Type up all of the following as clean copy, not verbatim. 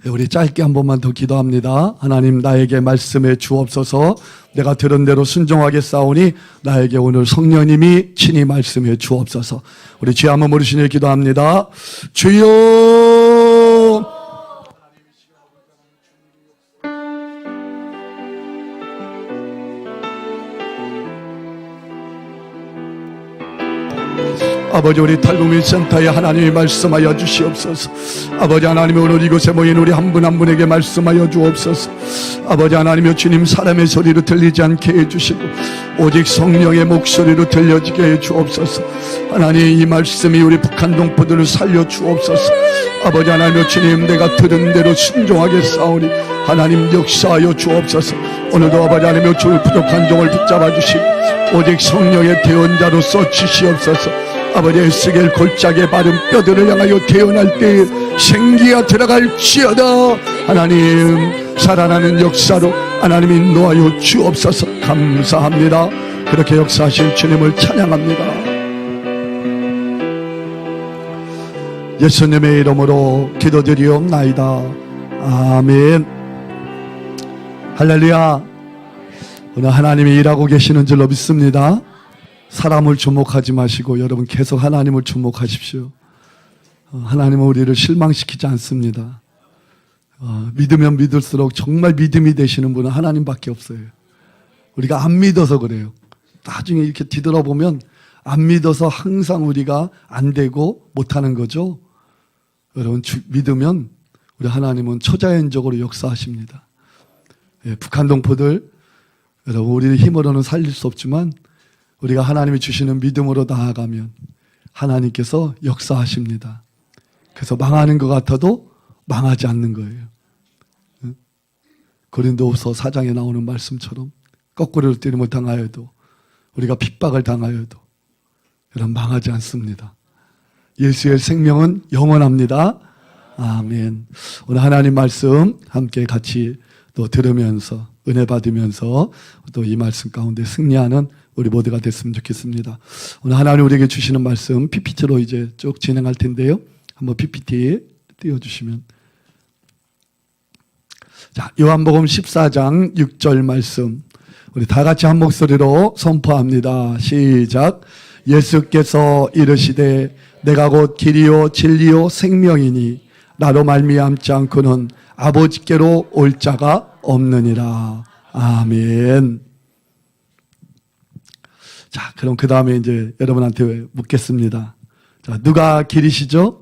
우리 짧게 한 번만 더 기도합니다. 하나님, 나에게 말씀해 주옵소서. 내가 들은 대로 순종하게 싸우니 나에게 오늘 성령님이 친히 말씀해 주옵소서. 우리 주여 한번 모르시니 기도합니다. 주여. 아버지, 우리 탈북민센터에 하나님이 말씀하여 주시옵소서. 아버지 하나님, 오늘 이곳에 모인 우리 한 분 한 분에게 말씀하여 주옵소서. 아버지 하나님이여, 주님 사람의 소리로 들리지 않게 해주시고 오직 성령의 목소리로 들려지게 해 주옵소서. 하나님, 이 말씀이 우리 북한 동포들을 살려 주옵소서. 아버지 하나님이여, 주님 내가 들은 대로 순종하게 싸우니 하나님 역사하여 주옵소서. 오늘도 아버지 하나님이여, 주의 부족한 종을 붙잡아 주시고 오직 성령의 대언자로서 주시옵소서. 아버지, 에스겔 골짜기에 바른 뼈들을 향하여 태어날 때 생기가 들어갈지어다. 하나님, 살아나는 역사로 하나님 인도하여 주옵소서. 감사합니다. 그렇게 역사하신 주님을 찬양합니다. 예수님의 이름으로 기도드리옵나이다. 아멘. 할렐루야. 오늘 하나님이 일하고 계시는 줄로 믿습니다. 사람을 주목하지 마시고 여러분 계속 하나님을 주목하십시오. 하나님은 우리를 실망시키지 않습니다. 믿으면 믿을수록 정말 믿음이 되시는 분은 하나님밖에 없어요. 우리가 안 믿어서 그래요. 나중에 이렇게 뒤돌아보면 안 믿어서 항상 우리가 안 되고 못하는 거죠. 여러분, 믿으면 우리 하나님은 초자연적으로 역사하십니다. 북한 동포들, 여러분, 우리의 힘으로는 살릴 수 없지만 우리가 하나님이 주시는 믿음으로 나아가면 하나님께서 역사하십니다. 그래서 망하는 것 같아도 망하지 않는 거예요. 고린도후서 4장에 나오는 말씀처럼 거꾸로 때림을 당하여도 우리가 핍박을 당하여도 여러분 망하지 않습니다. 예수의 생명은 영원합니다. 아멘. 오늘 하나님 말씀 함께 같이 또 들으면서 은혜 받으면서 또 이 말씀 가운데 승리하는 우리 모두가 됐으면 좋겠습니다. 오늘 하나님 우리에게 주시는 말씀 PPT로 이제 쭉 진행할 텐데요. 한번 PPT 띄워주시면. 자, 요한복음 14장 6절 말씀 우리 다 같이 한 목소리로 선포합니다. 시작. 예수께서 이르시되 내가 곧 길이요 진리요 생명이니 나로 말미암지 않고는 아버지께로 올 자가 없느니라. 아멘. 자, 그럼 그 다음에 이제 여러분한테 묻겠습니다. 자, 누가 길이시죠?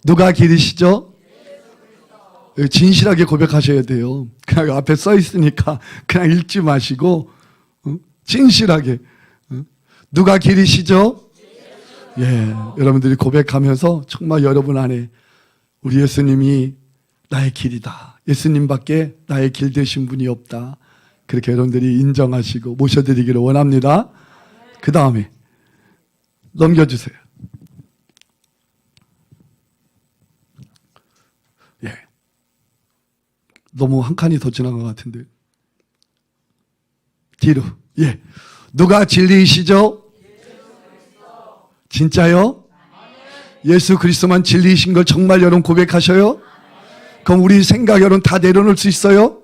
누가 길이시죠? 진실하게 고백하셔야 돼요. 그냥 앞에 써 있으니까 그냥 읽지 마시고 진실하게. 누가 길이시죠? 예, 여러분들이 고백하면서 정말 여러분 안에 우리 예수님이 나의 길이다. 예수님밖에 나의 길 되신 분이 없다. 그렇게 여러분들이 인정하시고 모셔드리기를 원합니다. 그 다음에 넘겨주세요. 예, 너무 한 칸이 더 지난 것 같은데 뒤로. 예, 누가 진리이시죠? 진짜요? 예수 그리스도만 진리이신 걸 정말 여러분 고백하셔요? 그럼 우리 생각 여러분 다 내려놓을 수 있어요?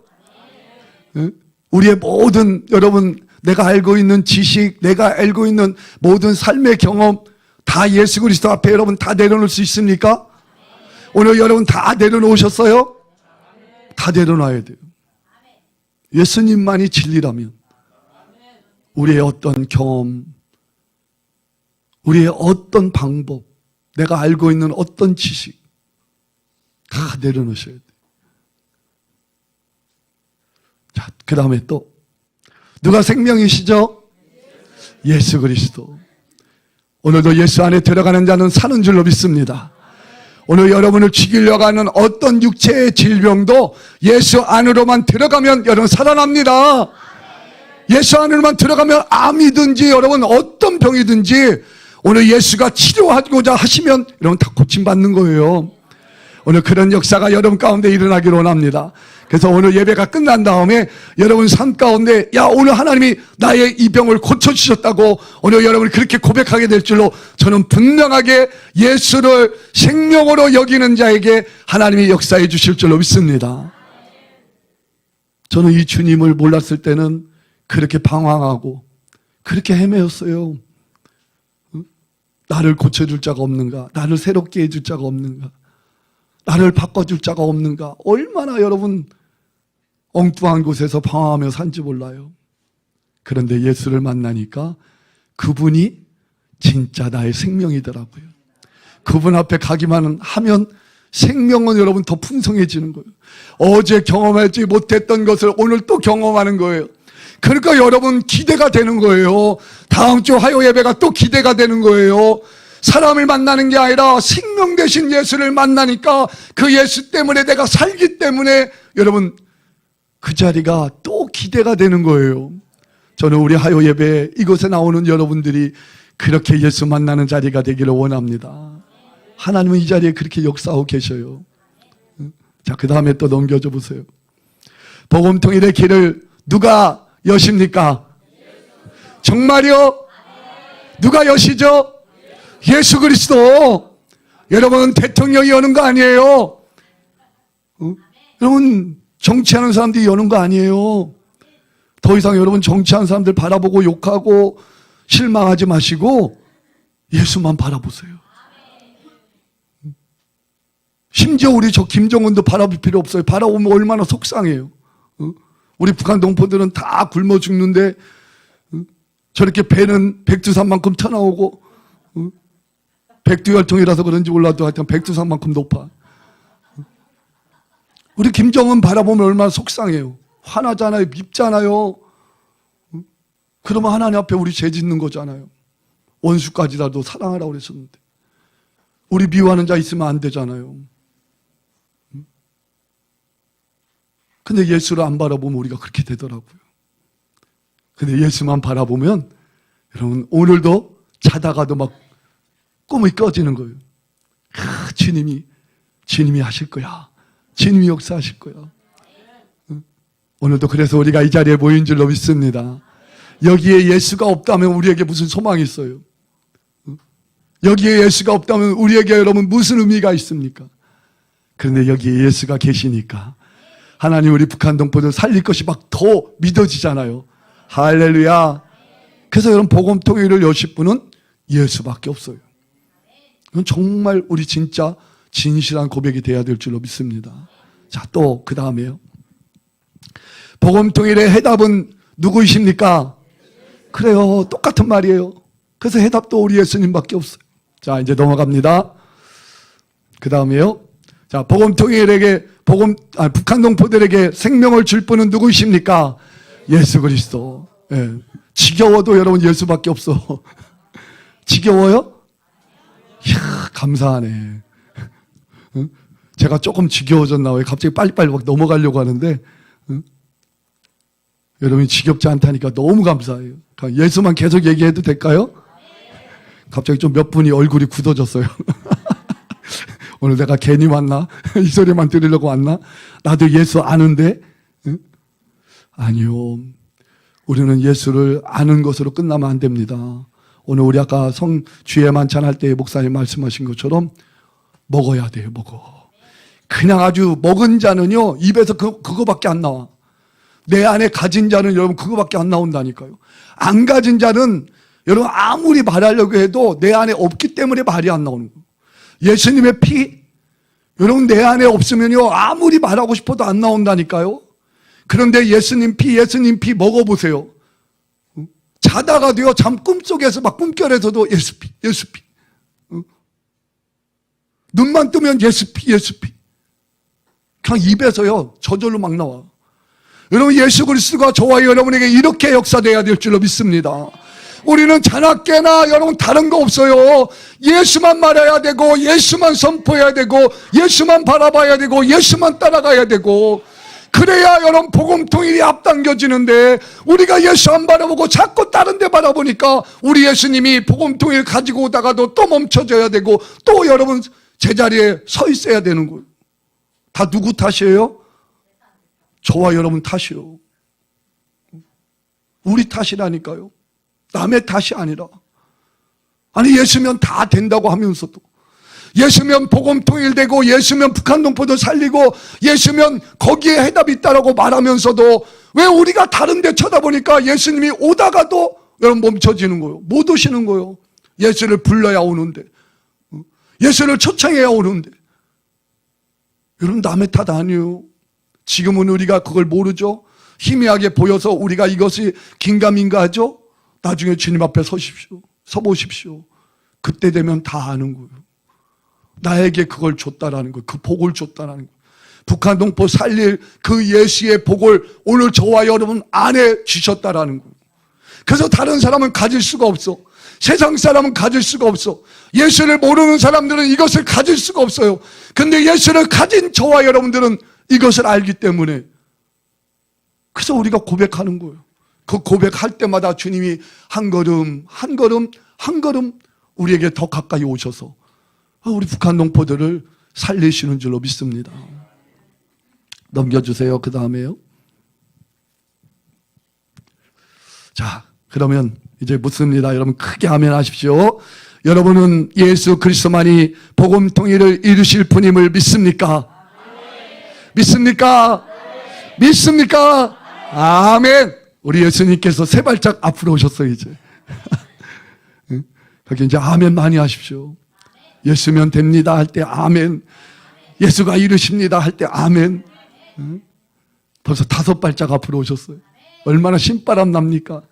우리의 모든 여러분 내가 알고 있는 지식, 내가 알고 있는 모든 삶의 경험 다 예수 그리스도 앞에 여러분 다 내려놓을 수 있습니까? 오늘 여러분 다 내려놓으셨어요? 다 내려놔야 돼요. 예수님만이 진리라면 우리의 어떤 경험, 우리의 어떤 방법, 내가 알고 있는 어떤 지식 다 내려놓으셔야 돼요. 자, 그 다음에 또 누가 생명이시죠? 예수 그리스도. 오늘도 예수 안에 들어가는 자는 사는 줄로 믿습니다. 오늘 여러분을 죽이려고 하는 어떤 육체의 질병도 예수 안으로만 들어가면 여러분 살아납니다. 예수 안으로만 들어가면 암이든지 여러분 어떤 병이든지 오늘 예수가 치료하고자 하시면 여러분 다 고침받는 거예요. 오늘 그런 역사가 여러분 가운데 일어나기를 원합니다. 그래서 오늘 예배가 끝난 다음에 여러분 삶 가운데 야 오늘 하나님이 나의 이 병을 고쳐주셨다고 오늘 여러분이 그렇게 고백하게 될 줄로 저는 분명하게 예수를 생명으로 여기는 자에게 하나님이 역사해 주실 줄로 믿습니다. 저는 이 주님을 몰랐을 때는 그렇게 방황하고 그렇게 헤매었어요. 나를 고쳐줄 자가 없는가? 나를 새롭게 해줄 자가 없는가? 나를 바꿔줄 자가 없는가? 얼마나 여러분 엉뚱한 곳에서 방황하며 산지 몰라요. 그런데 예수를 만나니까 그분이 진짜 나의 생명이더라고요. 그분 앞에 가기만 하면 생명은 여러분 더 풍성해지는 거예요. 어제 경험하지 못했던 것을 오늘 또 경험하는 거예요. 그러니까 여러분 기대가 되는 거예요. 다음 주 화요 예배가 또 기대가 되는 거예요. 사람을 만나는 게 아니라 생명 되신 예수를 만나니까 그 예수 때문에 내가 살기 때문에 여러분 그 자리가 또 기대가 되는 거예요. 저는 우리 화요 예배 이곳에 나오는 여러분들이 그렇게 예수 만나는 자리가 되기를 원합니다. 하나님은 이 자리에 그렇게 역사하고 계셔요. 자, 그 다음에 또 넘겨줘 보세요. 복음통일의 길을 누가 여십니까? 정말요? 누가 여시죠? 예수 그리스도. 여러분 대통령이 여는 거 아니에요. 여러분 정치하는 사람들이 여는 거 아니에요. 더 이상 여러분 정치하는 사람들 바라보고 욕하고 실망하지 마시고 예수만 바라보세요. 심지어 우리 저 김정은도 바라볼 필요 없어요. 바라보면 얼마나 속상해요. 우리 북한 동포들은 다 굶어 죽는데 저렇게 배는 백두산만큼 터나오고 백두혈통이라서 그런지 몰라도 하여튼 백두산만큼 높아. 우리 김정은 바라보면 얼마나 속상해요. 화나잖아요. 밉잖아요. 그러면 하나님 앞에 우리 죄 짓는 거잖아요. 원수까지라도 사랑하라고 그랬었는데 우리 미워하는 자 있으면 안 되잖아요. 근데 예수를 안 바라보면 우리가 그렇게 되더라고요. 근데 예수만 바라보면 여러분 오늘도 자다가도 막 꿈이 꺼지는 거예요. 주님이 하실 거야. 주님이 역사하실 거야. 오늘도 그래서 우리가 이 자리에 모인 줄로 믿습니다. 여기에 예수가 없다면 우리에게 무슨 소망이 있어요? 여기에 예수가 없다면 우리에게 여러분 무슨 의미가 있습니까? 그런데 여기에 예수가 계시니까 하나님 우리 북한 동포들 살릴 것이 막 더 믿어지잖아요. 할렐루야. 그래서 여러분 복음 통일을 여실 분은 예수밖에 없어요. 이건 정말 우리 진짜 진실한 고백이 돼야 될 줄로 믿습니다. 자, 또 그 다음에요. 복음 통일의 해답은 누구이십니까? 그래요. 똑같은 말이에요. 그래서 해답도 우리 예수님밖에 없어요. 자, 이제 넘어갑니다. 그 다음에요. 자, 복음 통일에게 북한 동포들에게 생명을 줄 분은 누구이십니까? 예수 그리스도. 예. 지겨워도 여러분 예수밖에 없어. 지겨워요? 이야, 감사하네. 제가 조금 지겨워졌나 왜 갑자기 빨리빨리 막 넘어가려고 하는데 여러분이 지겹지 않다니까 너무 감사해요. 예수만 계속 얘기해도 될까요? 갑자기 좀 몇 분이 얼굴이 굳어졌어요. 오늘 내가 괜히 왔나? 이 소리만 들으려고 왔나? 나도 예수 아는데? 응? 아니요. 우리는 예수를 아는 것으로 끝나면 안 됩니다. 오늘 우리 아까 주의 만찬할 때 목사님 말씀하신 것처럼 먹어야 돼요. 먹어. 그냥 아주 먹은 자는요 입에서 그거밖에 안 나와. 내 안에 가진 자는 여러분 그거밖에 안 나온다니까요. 안 가진 자는 여러분 아무리 말하려고 해도 내 안에 없기 때문에 말이 안 나오는 거예요. 예수님의 피 여러분 내 안에 없으면요 아무리 말하고 싶어도 안 나온다니까요. 그런데 예수님 피 먹어보세요. 자다가도요 잠 꿈속에서 막 꿈결에서도 예수 피 눈만 뜨면 예수 피 그냥 입에서요 저절로 막 나와. 여러분 예수 그리스도가 저와 여러분에게 이렇게 역사돼야 될 줄로 믿습니다. 우리는 자나깨나 여러분 다른 거 없어요. 예수만 말해야 되고 예수만 선포해야 되고 예수만 바라봐야 되고 예수만 따라가야 되고 그래야 여러분 복음 통일이 앞당겨지는데 우리가 예수 안 바라보고 자꾸 다른 데 바라보니까 우리 예수님이 복음 통일 가지고 오다가도 또 멈춰져야 되고 또 여러분 제자리에 서 있어야 되는 거예요. 다 누구 탓이에요? 저와 여러분 탓이요. 우리 탓이라니까요. 남의 탓이 아니라. 아니, 예수면 다 된다고 하면서도, 예수면 복음 통일되고, 예수면 북한 동포도 살리고, 예수면 거기에 해답이 있다라고 말하면서도 왜 우리가 다른 데 쳐다보니까 예수님이 오다가도 여러분 멈춰지는 거예요. 못 오시는 거예요. 예수를 불러야 오는데, 예수를 초청해야 오는데. 여러분, 남의 탓 아니에요. 지금은 우리가 그걸 모르죠. 희미하게 보여서 우리가 이것이 긴가민가 하죠. 나중에 주님 앞에 서보십시오. 그때 되면 다 아는 거예요. 나에게 그걸 줬다라는 거예요. 그 복을 줬다라는 거예요. 북한 동포 살릴 그 예수의 복을 오늘 저와 여러분 안에 주셨다라는 거예요. 그래서 다른 사람은 가질 수가 없어. 세상 사람은 가질 수가 없어. 예수를 모르는 사람들은 이것을 가질 수가 없어요. 근데 예수를 가진 저와 여러분들은 이것을 알기 때문에, 그래서 우리가 고백하는 거예요. 그 고백할 때마다 주님이 한 걸음 한 걸음 한 걸음 우리에게 더 가까이 오셔서 우리 북한 동포들을 살리시는 줄로 믿습니다. 넘겨주세요. 그 다음에요. 자, 그러면 이제 묻습니다. 여러분 크게 아멘 하십시오. 여러분은 예수 그리스도만이 복음 통일을 이루실 분임을 믿습니까? 믿습니까? 믿습니까? 아멘. 우리 예수님께서 세 발짝 앞으로 오셨어요. 이제 거기 이제 아멘 많이 하십시오. 예수면 됩니다 할 때 아멘, 예수가 이루십니다 할 때 아멘. 벌써 5발짝 앞으로 오셨어요. 얼마나 신바람 납니까?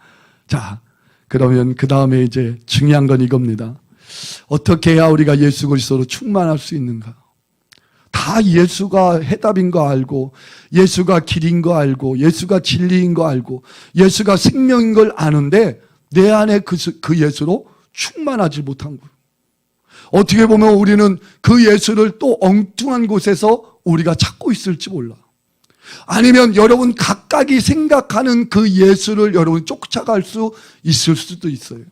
자, 그러면 그 다음에 이제 중요한 건 이겁니다. 어떻게 해야 우리가 예수 그리스도로 충만할 수 있는가? 다 예수가 해답인 거 알고, 예수가 길인 거 알고, 예수가 진리인 거 알고, 예수가 생명인 걸 아는데 내 안에 그 예수로 충만하지 못한 거예요. 어떻게 보면 우리는 그 예수를 또 엉뚱한 곳에서 우리가 찾고 있을지 몰라. 아니면 여러분 각각이 생각하는 그 예수를 여러분 쫓아갈 수 있을 수도 있어요.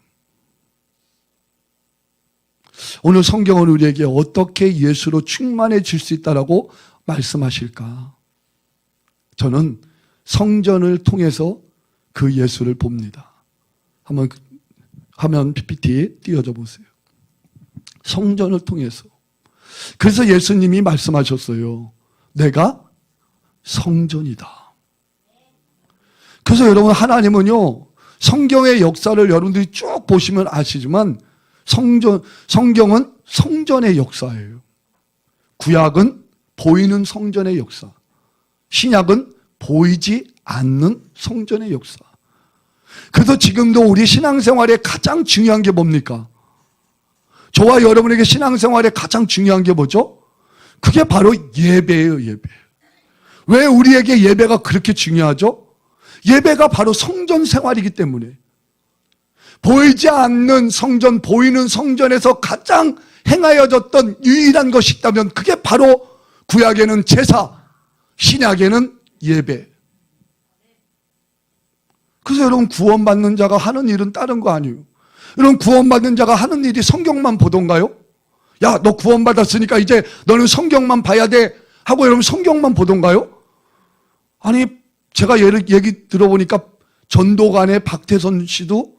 오늘 성경은 우리에게 어떻게 예수로 충만해질 수 있다라고 말씀하실까? 저는 성전을 통해서 그 예수를 봅니다. 한번 화면 PPT 띄워줘 보세요. 성전을 통해서. 그래서 예수님이 말씀하셨어요. 내가 성전이다. 그래서 여러분 하나님은요, 성경의 역사를 여러분들이 쭉 보시면 아시지만 성경은 성전의 역사예요. 구약은 보이는 성전의 역사, 신약은 보이지 않는 성전의 역사. 그래서 지금도 우리 신앙생활에 가장 중요한 게 뭡니까? 저와 여러분에게 신앙생활에 가장 중요한 게 뭐죠? 그게 바로 예배예요. 예배. 왜 우리에게 예배가 그렇게 중요하죠? 예배가 바로 성전 생활이기 때문에. 보이지 않는 성전, 보이는 성전에서 가장 행하여졌던 유일한 것이 있다면 그게 바로 구약에는 제사, 신약에는 예배. 그래서 여러분 구원받는 자가 하는 일은 다른 거 아니에요. 여러분 구원받는 자가 하는 일이 성경만 보던가요? 야, 너 구원받았으니까 이제 너는 성경만 봐야 돼 하고 여러분 성경만 보던가요? 아니, 제가 얘기 들어보니까 전도관의 박태선 씨도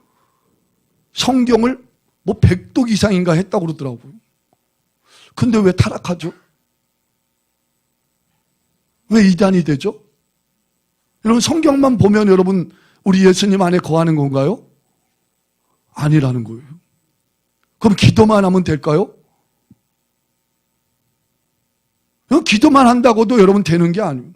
성경을 뭐 100독 이상인가 했다고 그러더라고요. 근데 왜 타락하죠? 왜 이단이 되죠? 여러분 성경만 보면 여러분 우리 예수님 안에 거하는 건가요? 아니라는 거예요. 그럼 기도만 하면 될까요? 기도만 한다고도 여러분 되는 게 아니에요.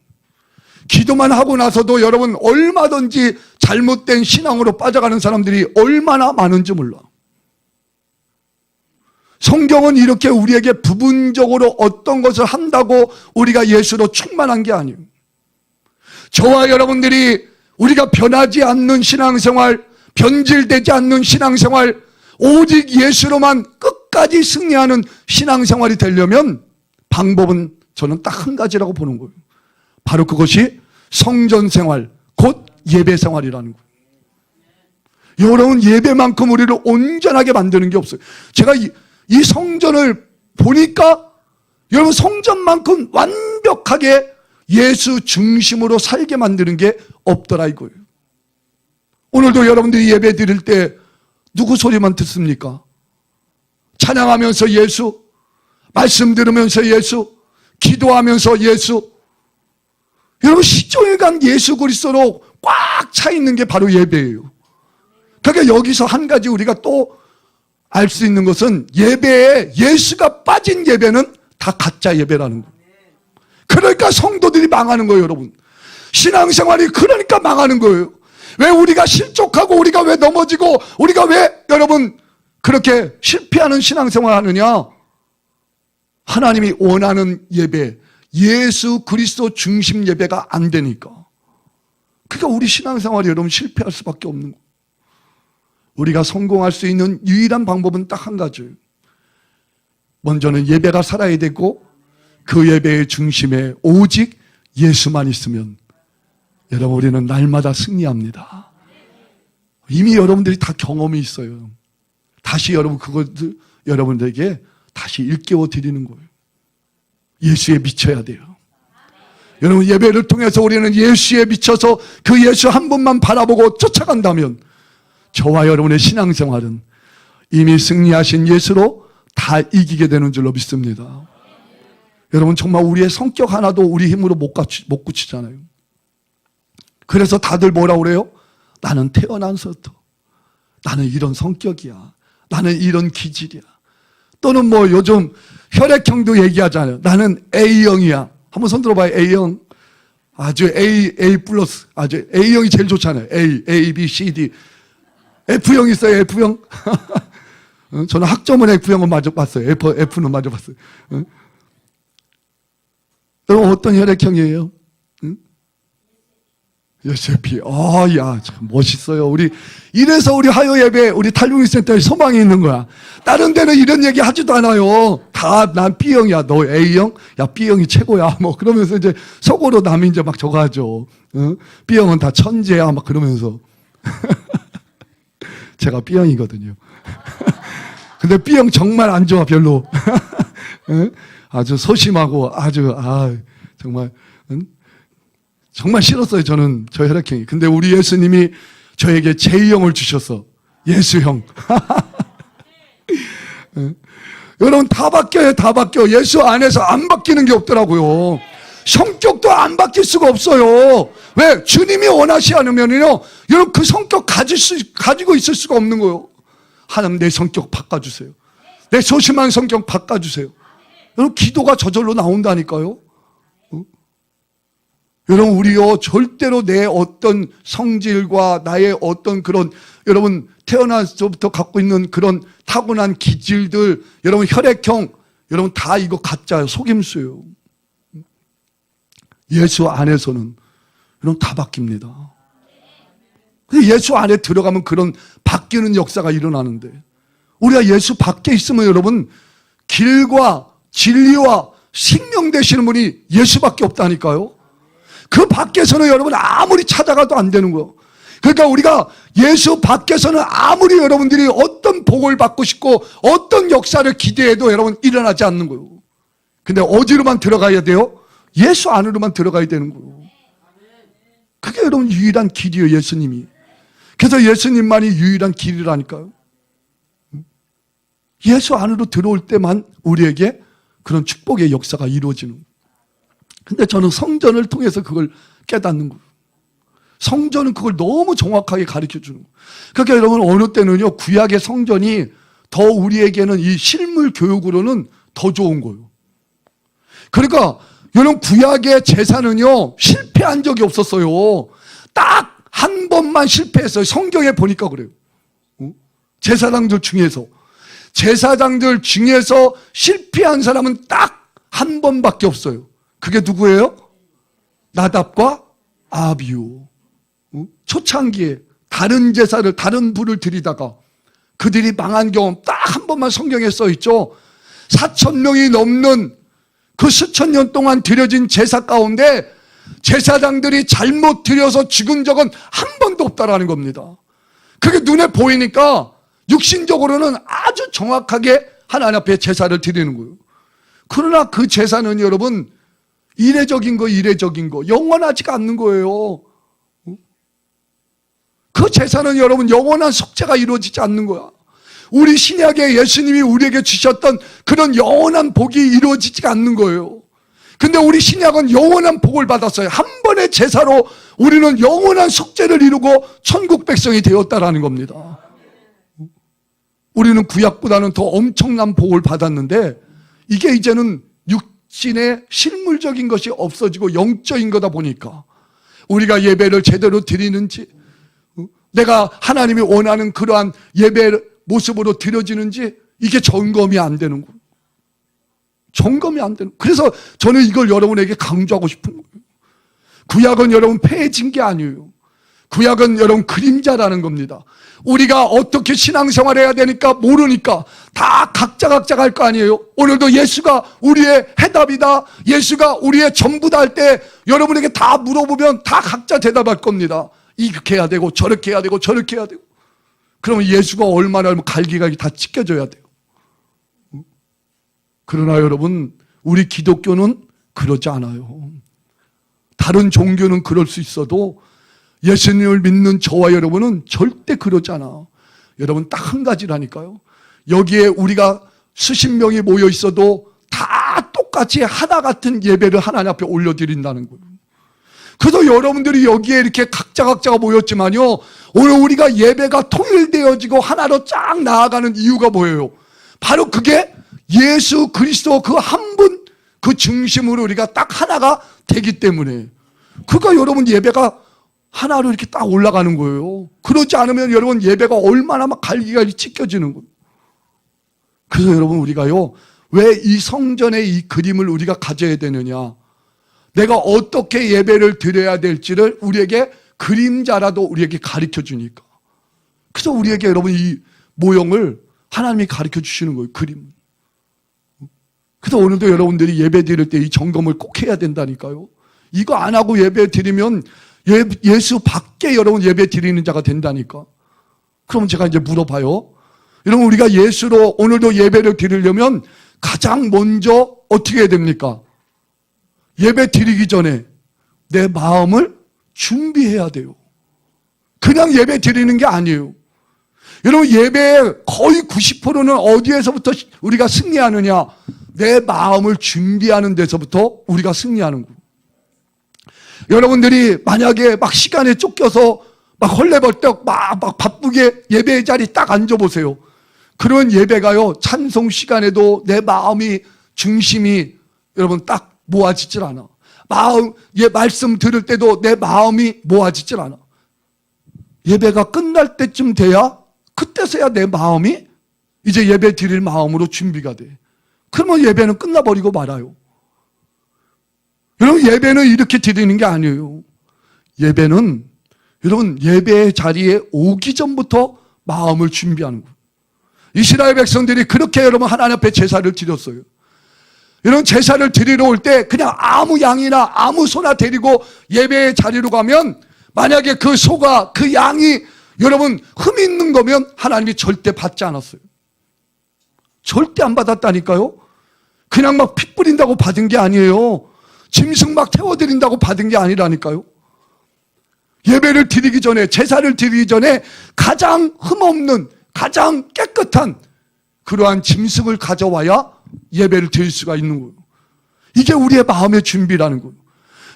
기도만 하고 나서도 여러분 얼마든지 잘못된 신앙으로 빠져가는 사람들이 얼마나 많은지 몰라. 성경은 이렇게 우리에게 부분적으로 어떤 것을 한다고 우리가 예수로 충만한 게 아니에요. 저와 여러분들이 우리가 변하지 않는 신앙생활, 변질되지 않는 신앙생활, 오직 예수로만 끝까지 승리하는 신앙생활이 되려면 방법은 저는 딱 한 가지라고 보는 거예요. 바로 그것이 성전생활, 곧 예배생활이라는 거예요. 여러분 예배만큼 우리를 온전하게 만드는 게 없어요. 제가 이 성전을 보니까 여러분 성전만큼 완벽하게 예수 중심으로 살게 만드는 게 없더라 이거예요. 오늘도 여러분들이 예배 드릴 때 누구 소리만 듣습니까? 찬양하면서 예수, 말씀 들으면서 예수, 기도하면서 예수. 여러분 시종일관 예수 그리스도로 꽉 차 있는 게 바로 예배예요. 그러니까 여기서 한 가지 우리가 또 알 수 있는 것은 예배에 예수가 빠진 예배는 다 가짜 예배라는 거예요. 그러니까 성도들이 망하는 거예요, 여러분. 신앙생활이 그러니까 망하는 거예요. 왜 우리가 실족하고 우리가 왜 넘어지고 우리가 왜 여러분 그렇게 실패하는 신앙생활 하느냐? 하나님이 원하는 예배, 예수 그리스도 중심 예배가 안 되니까. 그러니까 우리 신앙생활이 여러분 실패할 수밖에 없는 거예요. 우리가 성공할 수 있는 유일한 방법은 딱 한 가지예요. 먼저는 예배가 살아야 되고 그 예배의 중심에 오직 예수만 있으면 여러분 우리는 날마다 승리합니다. 이미 여러분들이 다 경험이 있어요. 다시 여러분 그것을 여러분들에게 다시 일깨워 드리는 거예요. 예수에 미쳐야 돼요. 여러분 예배를 통해서 우리는 예수에 미쳐서 그 예수 한 분만 바라보고 쫓아간다면 저와 여러분의 신앙생활은 이미 승리하신 예수로 다 이기게 되는 줄로 믿습니다. 여러분 정말 우리의 성격 하나도 우리 힘으로 못 고치잖아요. 그래서 다들 뭐라고 그래요? 나는 태어나서부터 나는 이런 성격이야. 나는 이런 기질이야. 또는 뭐 요즘 혈액형도 얘기하잖아요. 나는 A형이야. 한번 손 들어봐요. A형. 아주 A 플러스. 아주 A형이 제일 좋잖아요. A, B, C, D. F형 있어요, F형? 저는 학점은 F형은 마저 봤어요. F는 마저 봤어요. 여러분, 어떤 혈액형이에요? 요셉이. 야, 참 멋있어요. 이래서 우리 하요 예배, 우리 탈북이 센터에 소망이 있는 거야. 다른 데는 이런 얘기 하지도 않아요. 다, 난 B형이야. 너 A형? 야, B형이 최고야. 뭐, 그러면서 이제 속으로 남이 이제 막 저거 하죠. B형은 다 천재야. 막 그러면서. 제가 B형이거든요. 근데 B형 정말 안 좋아, 별로. 아주 소심하고 아주, 정말, 정말 싫었어요, 저는, 저 혈액형이. 근데 우리 예수님이 저에게 J형을 주셔서, 예수형. 여러분, 다 바뀌어요, 다 바뀌어. 예수 안에서 안 바뀌는 게 없더라고요. 성격도 안 바뀔 수가 없어요. 왜? 주님이 원하시 않으면요, 여러분 그 성격 가지고 있을 수가 없는 거예요. 하나님 내 성격 바꿔주세요. 내 소심한 성격 바꿔주세요. 여러분 기도가 저절로 나온다니까요. 여러분 우리요 절대로 내 어떤 성질과 나의 어떤 그런 여러분 태어나서부터 갖고 있는 그런 타고난 기질들, 여러분 혈액형, 여러분 다 이거 가짜예요. 속임수예요. 예수 안에서는 여러분 다 바뀝니다. 예수 안에 들어가면 그런 바뀌는 역사가 일어나는데 우리가 예수 밖에 있으면 여러분 길과 진리와 생명 되시는 분이 예수밖에 없다니까요. 그 밖에서는 여러분 아무리 찾아가도 안 되는 거예요. 그러니까 우리가 예수 밖에서는 아무리 여러분들이 어떤 복을 받고 싶고 어떤 역사를 기대해도 여러분 일어나지 않는 거예요. 근데 어디로만 들어가야 돼요? 예수 안으로만 들어가야 되는 거예요. 그게 여러분 유일한 길이에요, 예수님이. 그래서 예수님만이 유일한 길이라니까요. 예수 안으로 들어올 때만 우리에게 그런 축복의 역사가 이루어지는 거예요. 근데 저는 성전을 통해서 그걸 깨닫는 거예요. 성전은 그걸 너무 정확하게 가르쳐 주는 거예요. 그러니까 여러분 어느 때는요, 구약의 성전이 더 우리에게는 이 실물 교육으로는 더 좋은 거예요. 그러니까 여러분 구약의 제사는요 실패한 적이 없었어요. 딱 한 번만 실패했어요. 성경에 보니까 그래요. 제사장들 중에서 실패한 사람은 딱 한 번밖에 없어요. 그게 누구예요? 나답과 아비후. 초창기에 다른 제사를 다른 불을 드리다가 그들이 망한 경험 딱 한 번만 성경에 써 있죠. 4,000명이 넘는 그 수천 년 동안 드려진 제사 가운데 제사장들이 잘못 드려서 죽은 적은 한 번도 없다라는 겁니다. 그게 눈에 보이니까 육신적으로는 아주 정확하게 하나님 앞에 제사를 드리는 거예요. 그러나 그 제사는 여러분 이례적인 거 영원하지가 않는 거예요. 그 제사는 여러분 영원한 속죄가 이루어지지 않는 거야. 우리 신약에 예수님이 우리에게 주셨던 그런 영원한 복이 이루어지지가 않는 거예요. 근데 우리 신약은 영원한 복을 받았어요. 한 번의 제사로 우리는 영원한 속죄를 이루고 천국 백성이 되었다라는 겁니다. 우리는 구약보다는 더 엄청난 복을 받았는데 이게 이제는 육신의 실물적인 것이 없어지고 영적인 거다 보니까 우리가 예배를 제대로 드리는지, 내가 하나님이 원하는 그러한 예배 모습으로 드려지는지 이게 점검이 안 되는 거예요. 점검이 안 되는 거예요. 그래서 저는 이걸 여러분에게 강조하고 싶은 거예요. 구약은 여러분 폐해진 게 아니에요. 구약은 여러분 그림자라는 겁니다. 우리가 어떻게 신앙생활 해야 되니까 모르니까 다 각자가 할 거 아니에요. 오늘도 예수가 우리의 해답이다, 예수가 우리의 전부다 할 때 여러분에게 다 물어보면 다 각자 대답할 겁니다. 이렇게 해야 되고 저렇게 해야 되고 저렇게 해야 되고. 그러면 예수가 얼마나 갈기갈기 다 찢겨져야 돼요. 그러나 여러분, 우리 기독교는 그러지 않아요. 다른 종교는 그럴 수 있어도 예수님을 믿는 저와 여러분은 절대 그러지 않아. 여러분, 딱 한 가지라니까요. 여기에 우리가 수십 명이 모여 있어도 다 똑같이 하나 같은 예배를 하나님 앞에 올려드린다는 거예요. 그래서 여러분들이 여기에 이렇게 각자가 모였지만요, 오늘 우리가 예배가 통일되어지고 하나로 쫙 나아가는 이유가 뭐예요? 바로 그게 예수 그리스도 그 한 분 그 중심으로 우리가 딱 하나가 되기 때문에, 그가 여러분 예배가 하나로 이렇게 딱 올라가는 거예요. 그러지 않으면 여러분 예배가 얼마나 막 갈기갈기 찢겨지는 거예요. 그래서 여러분, 우리가요, 왜 이 성전의 이 그림을 우리가 가져야 되느냐, 내가 어떻게 예배를 드려야 될지를 우리에게 그림자라도 우리에게 가르쳐 주니까. 그래서 우리에게 여러분 이 모형을 하나님이 가르쳐 주시는 거예요. 그림. 그래서 오늘도 여러분들이 예배 드릴 때 이 점검을 꼭 해야 된다니까요. 이거 안 하고 예배 드리면 예수 밖에 여러분 예배 드리는 자가 된다니까. 그럼 제가 이제 물어봐요. 여러분, 우리가 예수로 오늘도 예배를 드리려면 가장 먼저 어떻게 해야 됩니까? 예배 드리기 전에 내 마음을 준비해야 돼요. 그냥 예배 드리는 게 아니에요. 여러분, 예배의 거의 90%는 어디에서부터 우리가 승리하느냐? 내 마음을 준비하는 데서부터 우리가 승리하는 거예요. 여러분들이 만약에 막 시간에 쫓겨서 막 헐레벌떡 막 바쁘게 예배의 자리 딱 앉아보세요. 그런 예배가요, 찬송 시간에도 내 마음이, 중심이 여러분 딱 모아지질 않아. 말씀 들을 때도 내 마음이 모아지질 않아. 예배가 끝날 때쯤 돼야, 그때서야 내 마음이 이제 예배 드릴 마음으로 준비가 돼. 그러면 예배는 끝나버리고 말아요. 여러분, 예배는 이렇게 드리는 게 아니에요. 예배는 여러분 예배의 자리에 오기 전부터 마음을 준비하는 거예요. 이스라엘 백성들이 그렇게 여러분 하나님 앞에 제사를 드렸어요. 여러분, 제사를 드리러 올 때 그냥 아무 양이나 아무 소나 데리고 예배의 자리로 가면, 만약에 그 소가, 그 양이 여러분 흠 있는 거면 하나님이 절대 받지 않았어요. 절대 안 받았다니까요. 그냥 막 피 뿌린다고 받은 게 아니에요. 짐승 막 태워드린다고 받은 게 아니라니까요. 예배를 드리기 전에, 제사를 드리기 전에 가장 흠없는, 가장 깨끗한 그러한 짐승을 가져와야 예배를 드릴 수가 있는 거예요. 이게 우리의 마음의 준비라는 거예요.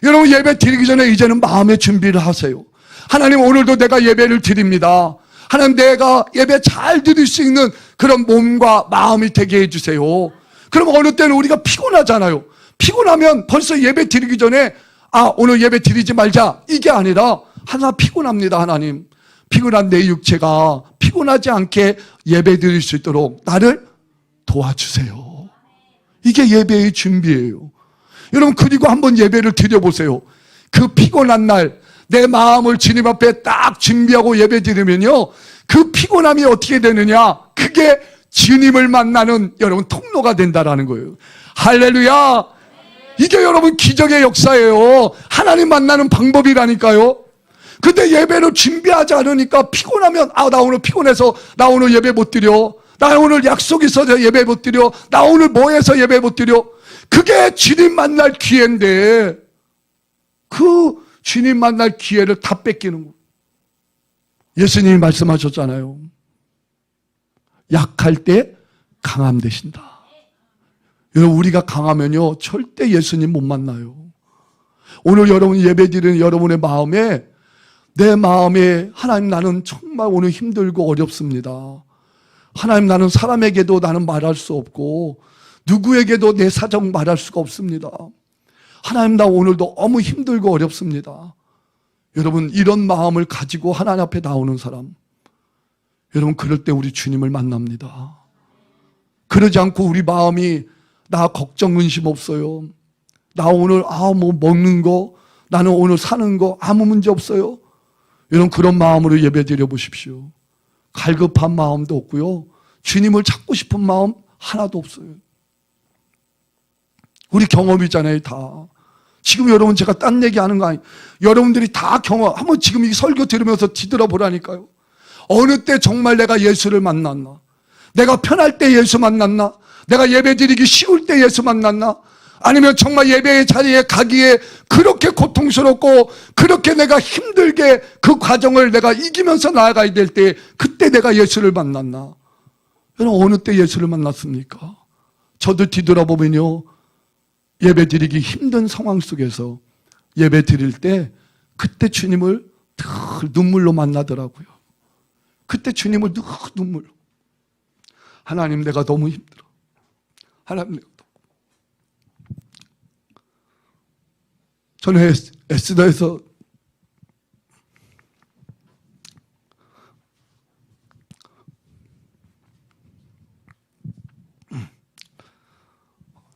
여러분, 예배 드리기 전에 이제는 마음의 준비를 하세요. 하나님, 오늘도 내가 예배를 드립니다. 하나님, 내가 예배 잘 드릴 수 있는 그런 몸과 마음이 되게 해주세요. 그럼 어느 때는 우리가 피곤하잖아요. 피곤하면 벌써 예배 드리기 전에 오늘 예배 드리지 말자, 이게 아니라 하나 피곤합니다. 하나님, 피곤한 내 육체가 피곤하지 않게 예배 드릴 수 있도록 나를 도와주세요. 이게 예배의 준비예요. 여러분, 그리고 한번 예배를 드려보세요. 그 피곤한 날 내 마음을 주님 앞에 딱 준비하고 예배 드리면요, 그 피곤함이 어떻게 되느냐, 그게 주님을 만나는 여러분 통로가 된다라는 거예요. 할렐루야. 이게 여러분 기적의 역사예요. 하나님 만나는 방법이라니까요. 근데 예배를 준비하지 않으니까 피곤하면 나 오늘 피곤해서 나 오늘 예배 못 드려, 나 오늘 약속 있어서 예배 못 드려. 나 오늘 뭐 해서 예배 못 드려. 그게 주님 만날 기회인데 그 주님 만날 기회를 다 뺏기는 거예요. 예수님이 말씀하셨잖아요. 약할 때 강함 되신다. 여러분, 우리가 강하면요 절대 예수님 못 만나요. 오늘 여러분 예배드리는 여러분의 마음에, 내 마음에, 하나님 나는 정말 오늘 힘들고 어렵습니다. 하나님 나는 사람에게도 나는 말할 수 없고 누구에게도 내 사정 말할 수가 없습니다. 하나님 나 오늘도 너무 힘들고 어렵습니다. 여러분, 이런 마음을 가지고 하나님 앞에 나오는 사람, 여러분 그럴 때 우리 주님을 만납니다. 그러지 않고 우리 마음이 나 걱정 근심 없어요. 나 오늘 뭐 먹는 거, 나는 오늘 사는 거 아무 문제 없어요. 여러분 그런 마음으로 예배드려 보십시오. 갈급한 마음도 없고요. 주님을 찾고 싶은 마음 하나도 없어요. 우리 경험이잖아요, 다. 지금 여러분 제가 딴 얘기하는 거 아니에요. 여러분들이 다 경험, 한번 지금 이 설교 들으면서 뒤돌아보라니까요. 어느 때 정말 내가 예수를 만났나? 내가 편할 때 예수 만났나? 내가 예배 드리기 쉬울 때 예수 만났나? 아니면 정말 예배의 자리에 가기에 그렇게 고통스럽고 그렇게 내가 힘들게 그 과정을 내가 이기면서 나아가야 될 때 그때 내가 예수를 만났나? 여러분 어느 때 예수를 만났습니까? 저도 뒤돌아보면요, 예배 드리기 힘든 상황 속에서 예배 드릴 때 그때 주님을 늘 눈물로 만나더라고요. 그때 주님을 늘 눈물로. 하나님 내가 너무 힘들어. 하나님 내가 저는 에스더에서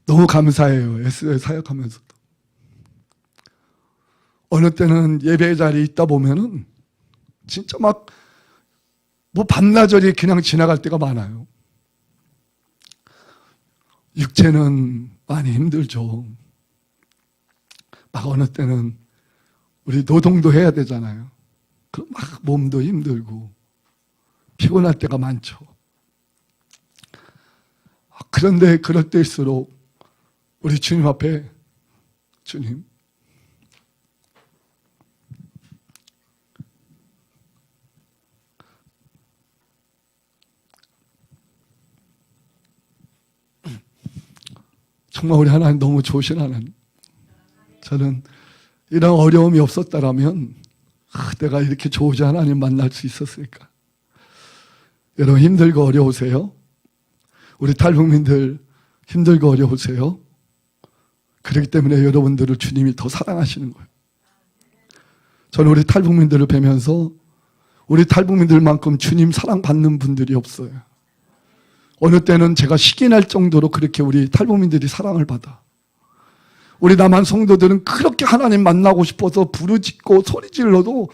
너무 감사해요. 에스더에 사역하면서도. 어느 때는 예배 자리에 있다 보면은 진짜 막 뭐 반나절이 그냥 지나갈 때가 많아요. 육체는 많이 힘들죠. 막 어느 때는 우리 노동도 해야 되잖아요. 그럼 막 몸도 힘들고 피곤할 때가 많죠. 그런데 그럴 때일수록 우리 주님 앞에, 주님 정말 우리 하나님 너무 좋으신 하나님, 저는 이런 어려움이 없었다라면 내가 이렇게 좋으신 하나님 만날 수 있었을까? 여러분 힘들고 어려우세요? 우리 탈북민들 힘들고 어려우세요? 그렇기 때문에 여러분들을 주님이 더 사랑하시는 거예요. 저는 우리 탈북민들을 뵈면서 우리 탈북민들만큼 주님 사랑받는 분들이 없어요. 어느 때는 제가 식이 날 정도로 그렇게 우리 탈북민들이 사랑을 받아. 우리 남한 성도들은 그렇게 하나님 만나고 싶어서 부르짖고 소리 질러도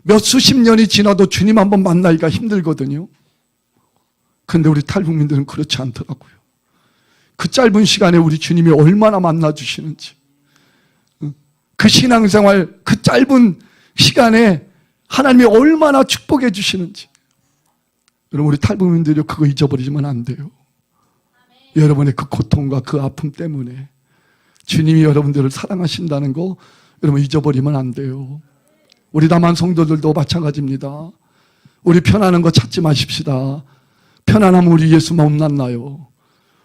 몇 수십 년이 지나도 주님 한번 만나기가 힘들거든요. 그런데 우리 탈북민들은 그렇지 않더라고요. 그 짧은 시간에 우리 주님이 얼마나 만나주시는지, 그 신앙생활 그 짧은 시간에 하나님이 얼마나 축복해 주시는지. 여러분 우리 탈북민들이 그거 잊어버리면 안 돼요. 여러분의 그 고통과 그 아픔 때문에 주님이 여러분들을 사랑하신다는 거 여러분 잊어버리면 안 돼요. 우리 남한 성도들도 마찬가지입니다. 우리 편안한 거 찾지 마십시다. 편안하면 우리 예수 못 만나요.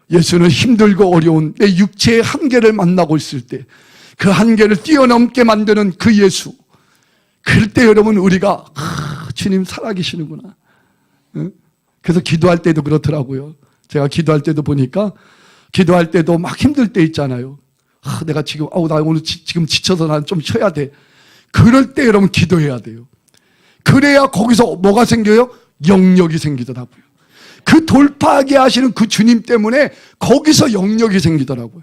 예수는 힘들고 어려운 내 육체의 한계를 만나고 있을 때 그 한계를 뛰어넘게 만드는 그 예수, 그럴 때 여러분 우리가 주님 살아계시는구나. 그래서 기도할 때도 그렇더라고요. 제가 기도할 때도 보니까 기도할 때도 막 힘들 때 있잖아요. 내가 지금 나 오늘 지금 지쳐서 난 좀 쉬어야 돼. 그럴 때 여러분 기도해야 돼요. 그래야 거기서 뭐가 생겨요? 영역이 생기더라고요. 그 돌파하게 하시는 그 주님 때문에 거기서 영역이 생기더라고요.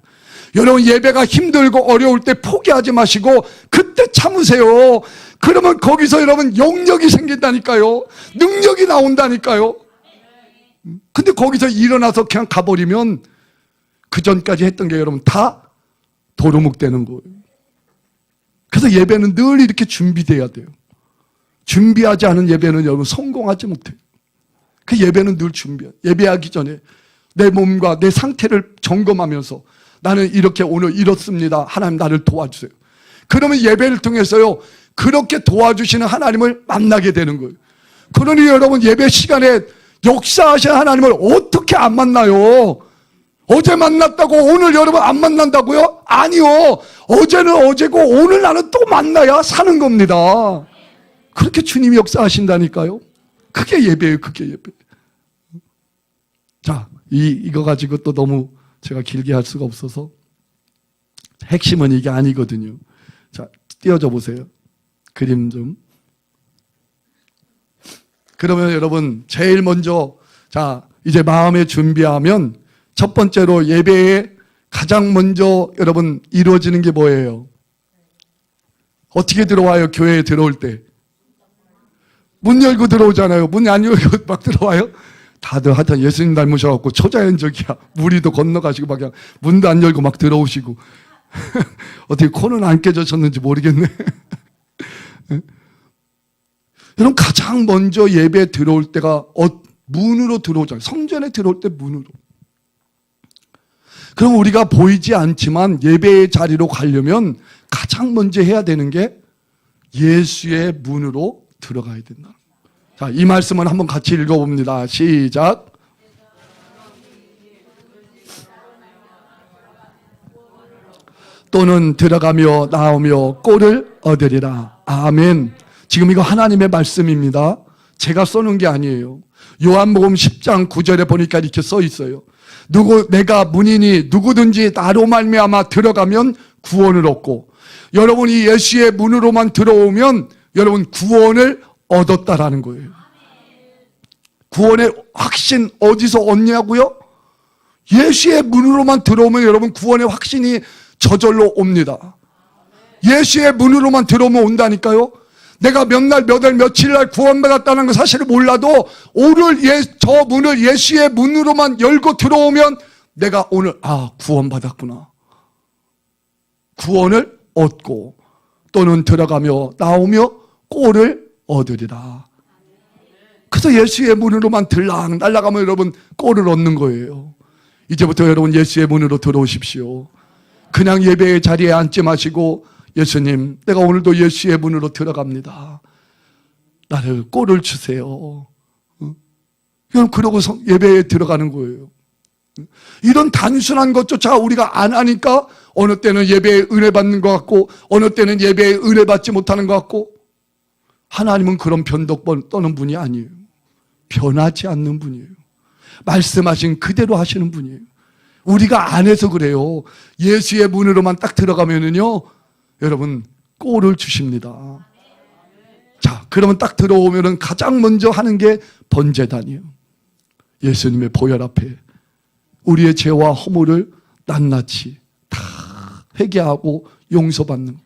여러분 예배가 힘들고 어려울 때 포기하지 마시고 그때 참으세요. 그러면 거기서 여러분 영역이 생긴다니까요. 능력이 나온다니까요. 근데 거기서 일어나서 그냥 가버리면 그 전까지 했던 게 여러분 다 도루묵 되는 거예요. 그래서 예배는 늘 이렇게 준비돼야 돼요. 준비하지 않은 예배는 여러분 성공하지 못해요. 그 예배는 늘 준비해. 예배하기 전에 내 몸과 내 상태를 점검하면서 나는 이렇게 오늘 이렇습니다. 하나님 나를 도와주세요. 그러면 예배를 통해서요, 그렇게 도와주시는 하나님을 만나게 되는 거예요. 그러니 여러분, 예배 시간에 역사하시는 하나님을 어떻게 안 만나요? 어제 만났다고 오늘 여러분 안 만난다고요? 아니요. 어제는 어제고 오늘 나는 또 만나야 사는 겁니다. 그렇게 주님이 역사하신다니까요. 그게 예배예요. 그게 예배. 자, 이거 가지고 또 너무 제가 길게 할 수가 없어서 핵심은 이게 아니거든요. 자, 띄워줘 보세요. 그림 좀. 그러면 여러분, 제일 먼저, 자, 이제 마음에 준비하면 첫 번째로 예배에 가장 먼저 여러분 이루어지는 게 뭐예요? 어떻게 들어와요? 교회에 들어올 때. 문 열고 들어오잖아요. 문 안 열고 막 들어와요? 다들 하여튼 예수님 닮으셔갖고 초자연적이야. 무리도 건너가시고 막 그냥 문도 안 열고 막 들어오시고. 어떻게 코는 안 깨져졌는지 모르겠네. 여러분, 가장 먼저 예배에 들어올 때가 문으로 들어오잖아요. 성전에 들어올 때 문으로. 그럼 우리가 보이지 않지만 예배의 자리로 가려면 가장 먼저 해야 되는 게 예수의 문으로 들어가야 된다. 자, 이 말씀은 한번 같이 읽어봅니다. 시작. 또는 들어가며 나오며 꼴을 얻으리라. 아멘. 지금 이거 하나님의 말씀입니다. 제가 써놓은 게 아니에요. 요한복음 10장 9절에 보니까 이렇게 써 있어요. 내가 문이니 누구든지 나로 말미암아 들어가면 구원을 얻고, 여러분이 예수의 문으로만 들어오면 여러분 구원을 얻었다라는 거예요. 구원의 확신 어디서 얻냐고요? 예수의 문으로만 들어오면 여러분 구원의 확신이 저절로 옵니다. 예수의 문으로만 들어오면 온다니까요. 내가 몇 날, 몇 월, 며칠 날 구원받았다는 거 사실을 몰라도 오늘 저 문을 예수의 문으로만 열고 들어오면 내가 오늘 구원받았구나. 구원을 얻고 또는 들어가며 나오며 꼴을 얻으리라. 그래서 예수의 문으로만 들락 날아가면 여러분 꼴을 얻는 거예요. 이제부터 여러분 예수의 문으로 들어오십시오. 그냥 예배의 자리에 앉지 마시고, 예수님, 내가 오늘도 예수의 문으로 들어갑니다. 나를 꼴을 주세요. 그냥 그러고 예배에 들어가는 거예요. 이런 단순한 것조차 우리가 안 하니까 어느 때는 예배에 은혜 받는 것 같고 어느 때는 예배에 은혜 받지 못하는 것 같고, 하나님은 그런 변덕 떠는 분이 아니에요. 변하지 않는 분이에요. 말씀하신 그대로 하시는 분이에요. 우리가 안 해서 그래요. 예수의 문으로만 딱 들어가면은요, 여러분 꼴을 주십니다. 자, 그러면 딱 들어오면은 가장 먼저 하는 게 번제단이에요. 예수님의 보혈 앞에 우리의 죄와 허물을 낱낱이 다 회개하고 용서받는,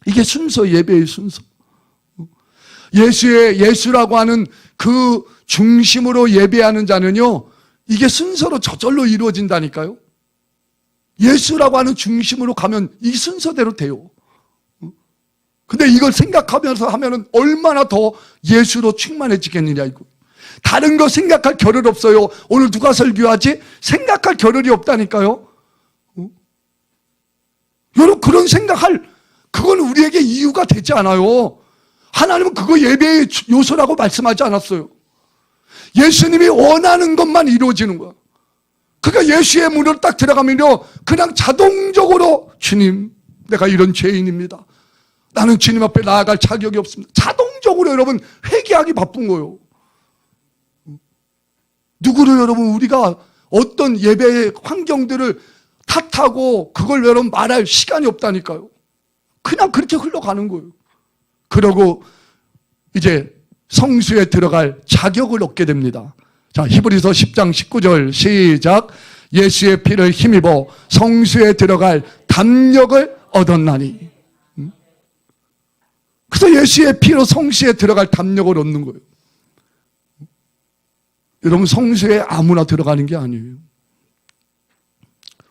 이게 순서, 예배의 순서. 예수라고 하는 그 중심으로 예배하는 자는요, 이게 순서로 저절로 이루어진다니까요. 예수라고 하는 중심으로 가면 이 순서대로 돼요. 근데 이걸 생각하면서 하면은 얼마나 더 예수로 충만해지겠느냐, 이거. 다른 거 생각할 겨를 없어요. 오늘 누가 설교하지? 생각할 겨를이 없다니까요. 여러분, 그런 그건 우리에게 이유가 되지 않아요. 하나님은 그거 예배의 요소라고 말씀하지 않았어요. 예수님이 원하는 것만 이루어지는 거야. 그러니까 예수의 문으로 딱 들어가면요, 그냥 자동적으로 주님, 내가 이런 죄인입니다. 나는 주님 앞에 나아갈 자격이 없습니다. 자동적으로 여러분 회개하기 바쁜 거예요. 누구를 여러분 우리가 어떤 예배의 환경들을 탓하고 그걸 여러분 말할 시간이 없다니까요. 그냥 그렇게 흘러가는 거예요. 그러고 이제 성수에 들어갈 자격을 얻게 됩니다. 자, 히브리서 10장 19절 시작. 예수의 피를 힘입어 성수에 들어갈 담력을 얻었나니. 그래서 예수의 피로 성수에 들어갈 담력을 얻는 거예요. 여러분, 성수에 아무나 들어가는 게 아니에요.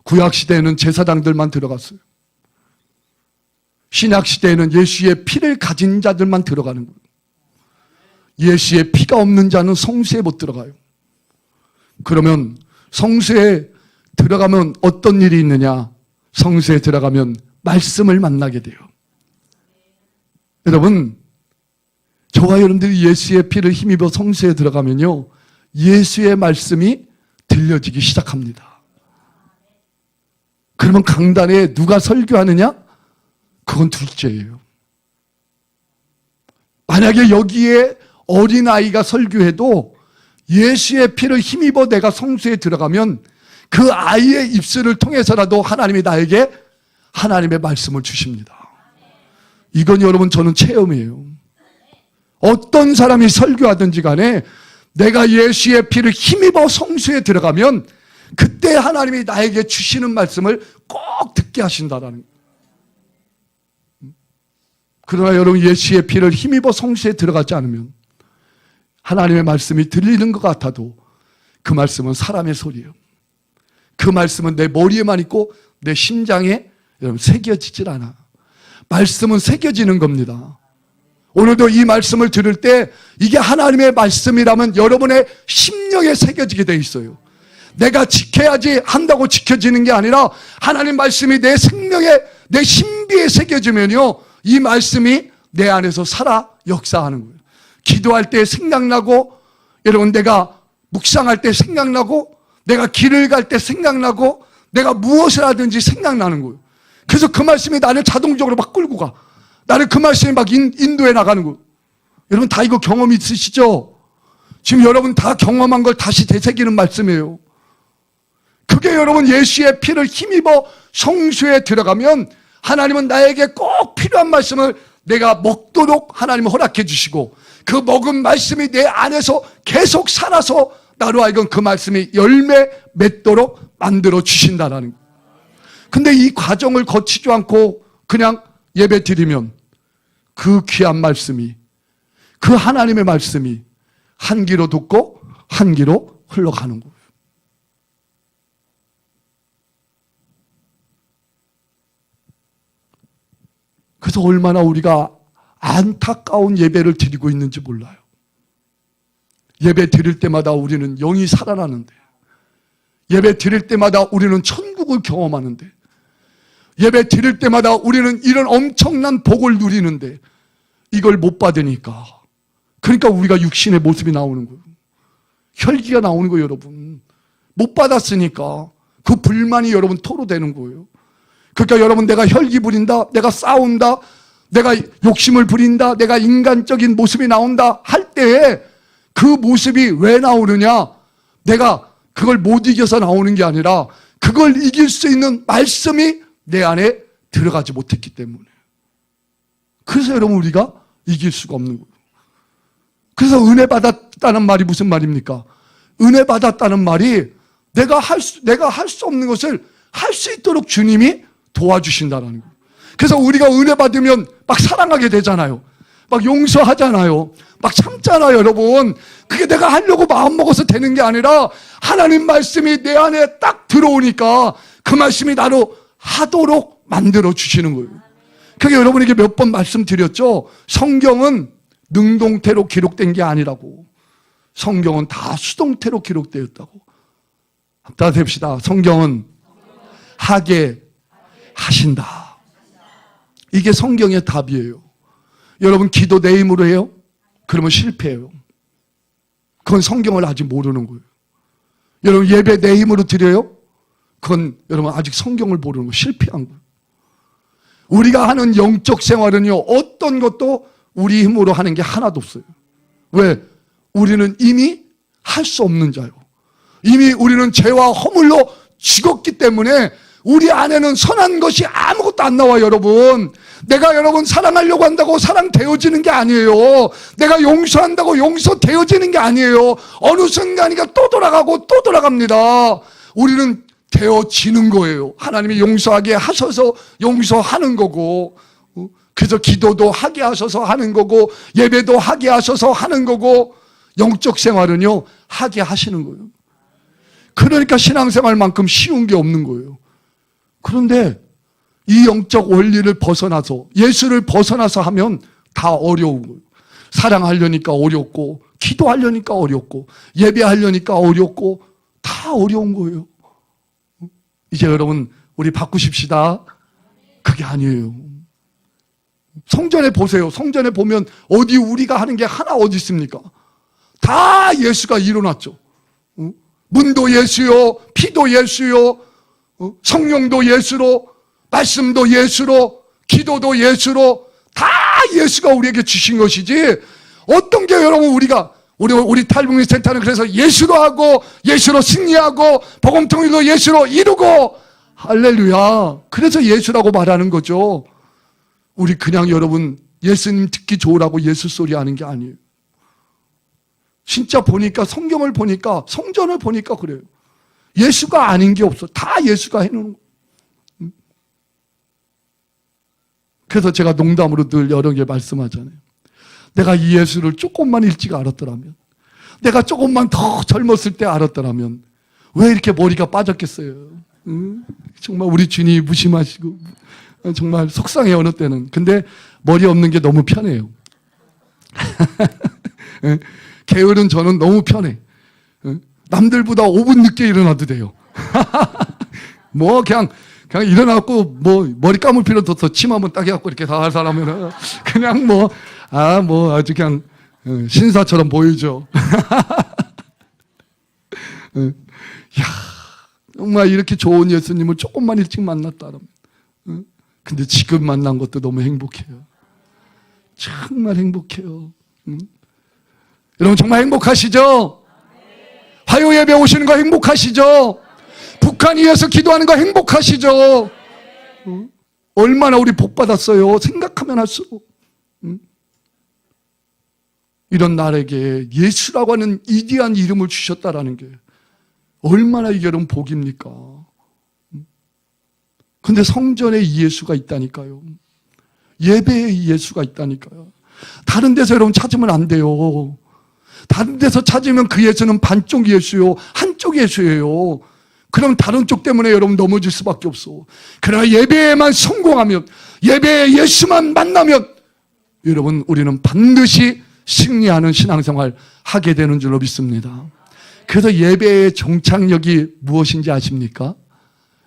구약시대에는 제사장들만 들어갔어요. 신약시대에는 예수의 피를 가진 자들만 들어가는 거예요. 예수의 피가 없는 자는 성수에 못 들어가요. 그러면 성수에 들어가면 어떤 일이 있느냐? 성수에 들어가면 말씀을 만나게 돼요. 여러분, 저와 여러분들이 예수의 피를 힘입어 성수에 들어가면요, 예수의 말씀이 들려지기 시작합니다. 그러면 강단에 누가 설교하느냐? 그건 둘째예요. 만약에 여기에 어린아이가 설교해도 예수의 피를 힘입어 내가 성수에 들어가면 그 아이의 입술을 통해서라도 하나님이 나에게 하나님의 말씀을 주십니다. 이건 여러분 저는 체험이에요. 어떤 사람이 설교하든지 간에 내가 예수의 피를 힘입어 성수에 들어가면 그때 하나님이 나에게 주시는 말씀을 꼭 듣게 하신다라는 거예요. 그러나 여러분, 예수의 피를 힘입어 성수에 들어가지 않으면 하나님의 말씀이 들리는 것 같아도 그 말씀은 사람의 소리예요. 그 말씀은 내 머리에만 있고 내 심장에 여러분 새겨지질 않아. 말씀은 새겨지는 겁니다. 오늘도 이 말씀을 들을 때 이게 하나님의 말씀이라면 여러분의 심령에 새겨지게 돼 있어요. 내가 지켜야지 한다고 지켜지는 게 아니라 하나님 말씀이 내 생명에, 내 신비에 새겨지면요, 이 말씀이 내 안에서 살아 역사하는 거예요. 기도할 때 생각나고, 여러분 내가 묵상할 때 생각나고, 내가 길을 갈 때 생각나고, 내가 무엇을 하든지 생각나는 거예요. 그래서 그 말씀이 나를 자동적으로 막 끌고 가. 나를 그 말씀이 막 인도해 나가는 거예요. 여러분 다 이거 경험 있으시죠? 지금 여러분 다 경험한 걸 다시 되새기는 말씀이에요. 그게 여러분 예수의 피를 힘입어 성수에 들어가면 하나님은 나에게 꼭 필요한 말씀을 내가 먹도록 하나님은 허락해 주시고, 그 먹은 말씀이 내 안에서 계속 살아서 나로 하여금 그 말씀이 열매 맺도록 만들어 주신다라는 거예요. 근데 이 과정을 거치지 않고 그냥 예배 드리면 그 귀한 말씀이, 그 하나님의 말씀이 한 귀로 듣고 한 귀로 흘러가는 거예요. 그래서 얼마나 우리가 안타까운 예배를 드리고 있는지 몰라요. 예배 드릴 때마다 우리는 영이 살아나는데, 예배 드릴 때마다 우리는 천국을 경험하는데, 예배 드릴 때마다 우리는 이런 엄청난 복을 누리는데 이걸 못 받으니까, 그러니까 우리가 육신의 모습이 나오는 거예요. 혈기가 나오는 거예요. 여러분 못 받았으니까 그 불만이 여러분 토로되는 거예요. 그러니까 여러분, 내가 혈기 부린다, 내가 싸운다, 내가 욕심을 부린다, 내가 인간적인 모습이 나온다 할 때에 그 모습이 왜 나오느냐? 내가 그걸 못 이겨서 나오는 게 아니라 그걸 이길 수 있는 말씀이 내 안에 들어가지 못했기 때문에. 그래서 여러분 우리가 이길 수가 없는 거예요. 그래서 은혜 받았다는 말이 무슨 말입니까? 은혜 받았다는 말이 내가 할 수 없는 것을 할 수 있도록 주님이 도와주신다는 거예요. 그래서 우리가 은혜 받으면 막 사랑하게 되잖아요. 막 용서하잖아요. 막 참잖아요, 여러분. 그게 내가 하려고 마음먹어서 되는 게 아니라 하나님 말씀이 내 안에 딱 들어오니까 그 말씀이 나로 하도록 만들어 주시는 거예요. 그게 여러분에게 몇 번 말씀드렸죠. 성경은 능동태로 기록된 게 아니라고. 성경은 다 수동태로 기록되었다고. 따라서 합시다. 성경은 하게 하신다. 이게 성경의 답이에요. 여러분 기도 내 힘으로 해요? 그러면 실패해요. 그건 성경을 아직 모르는 거예요. 여러분 예배 내 힘으로 드려요? 그건 여러분 아직 성경을 모르는 거예요. 실패한 거예요. 우리가 하는 영적 생활은요, 어떤 것도 우리 힘으로 하는 게 하나도 없어요. 왜? 우리는 이미 할 수 없는 자요. 이미 우리는 죄와 허물로 죽었기 때문에 우리 안에는 선한 것이 아무것도 안 나와요, 여러분. 내가 여러분 사랑하려고 한다고 사랑되어지는 게 아니에요. 내가 용서한다고 용서되어지는 게 아니에요. 어느 순간이가 또 돌아가고 또 돌아갑니다. 우리는 되어지는 거예요. 하나님이 용서하게 하셔서 용서하는 거고, 그래서 기도도 하게 하셔서 하는 거고, 예배도 하게 하셔서 하는 거고, 영적 생활은요 하게 하시는 거예요. 그러니까 신앙생활만큼 쉬운 게 없는 거예요. 그런데 이 영적 원리를 벗어나서, 예수를 벗어나서 하면 다 어려운 거예요. 사랑하려니까 어렵고, 기도하려니까 어렵고, 예배하려니까 어렵고, 다 어려운 거예요. 이제 여러분, 우리 바꾸십시다. 그게 아니에요. 성전에 보세요. 성전에 보면 어디 우리가 하는 게 하나 어디 있습니까? 다 예수가 일어났죠. 문도 예수요, 피도 예수요, 성령도 예수로, 말씀도 예수로, 기도도 예수로, 다 예수가 우리에게 주신 것이지, 어떤 게 여러분 우리 탈북민 센터는 그래서 예수로 하고, 예수로 승리하고, 복음통일도 예수로 이루고, 할렐루야. 그래서 예수라고 말하는 거죠. 우리 그냥 여러분 예수님 듣기 좋으라고 예수 소리 하는 게 아니에요. 진짜 보니까, 성경을 보니까, 성전을 보니까 그래요. 예수가 아닌 게 없어. 다 예수가 해놓은 거예요. 그래서 제가 농담으로 늘 여러 개 말씀하잖아요. 내가 이 예수를 조금만 일찍 알았더라면, 내가 조금만 더 젊었을 때 알았더라면 왜 이렇게 머리가 빠졌겠어요. 정말 우리 주님이 무심하시고 정말 속상해요, 어느 때는. 근데 머리 없는 게 너무 편해요. 게으른 저는 너무 편해. 남들보다 5분 늦게 일어나도 돼요. 뭐 그냥 일어나고 뭐 머리 감을 필요도 없어. 침 한번 딱 해갖고 이렇게 살살 하면은 그냥 뭐 아주 그냥 신사처럼 보이죠. 야, 정말 이렇게 좋은 예수님을 조금만 일찍 만났다면, 근데 지금 만난 것도 너무 행복해요. 정말 행복해요. 여러분 정말 행복하시죠? 화요 예배 오시는 거 행복하시죠? 북한 위해서 기도하는 거 행복하시죠? 얼마나 우리 복 받았어요. 생각하면 할수록. 이런 나에게 예수라고 하는 위대한 이름을 주셨다라는 게 얼마나 이게 여러분 복입니까? 근데 성전에 이 예수가 있다니까요. 예배에 이 예수가 있다니까요. 다른 데서 여러분 찾으면 안 돼요. 다른 데서 찾으면 그 예수는 반쪽 예수요, 한쪽 예수예요. 그럼 다른 쪽 때문에 여러분 넘어질 수밖에 없어. 그러나 예배에만 성공하면, 예배에 예수만 만나면 여러분 우리는 반드시 승리하는 신앙생활 하게 되는 줄로 믿습니다. 그래서 예배의 종착역이 무엇인지 아십니까?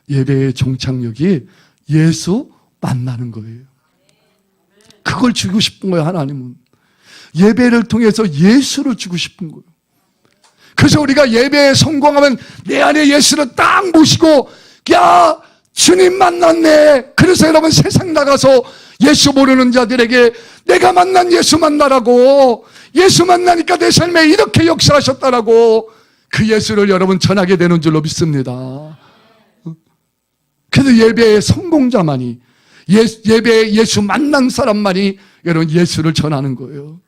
예배의 종착역이 예수 만나는 거예요. 그걸 주고 싶은 거예요, 하나님은. 예배를 통해서 예수를 주고 싶은 거예요. 그래서 우리가 예배에 성공하면 내 안에 예수를 딱 모시고, 야, 주님 만났네. 그래서 여러분 세상 나가서 예수 모르는 자들에게 내가 만난 예수 만나라고, 예수 만나니까 내 삶에 이렇게 역사하셨다라고 그 예수를 여러분 전하게 되는 줄로 믿습니다. 그래서 예배의 성공자만이, 예배에 예수 만난 사람만이 여러분 예수를 전하는 거예요.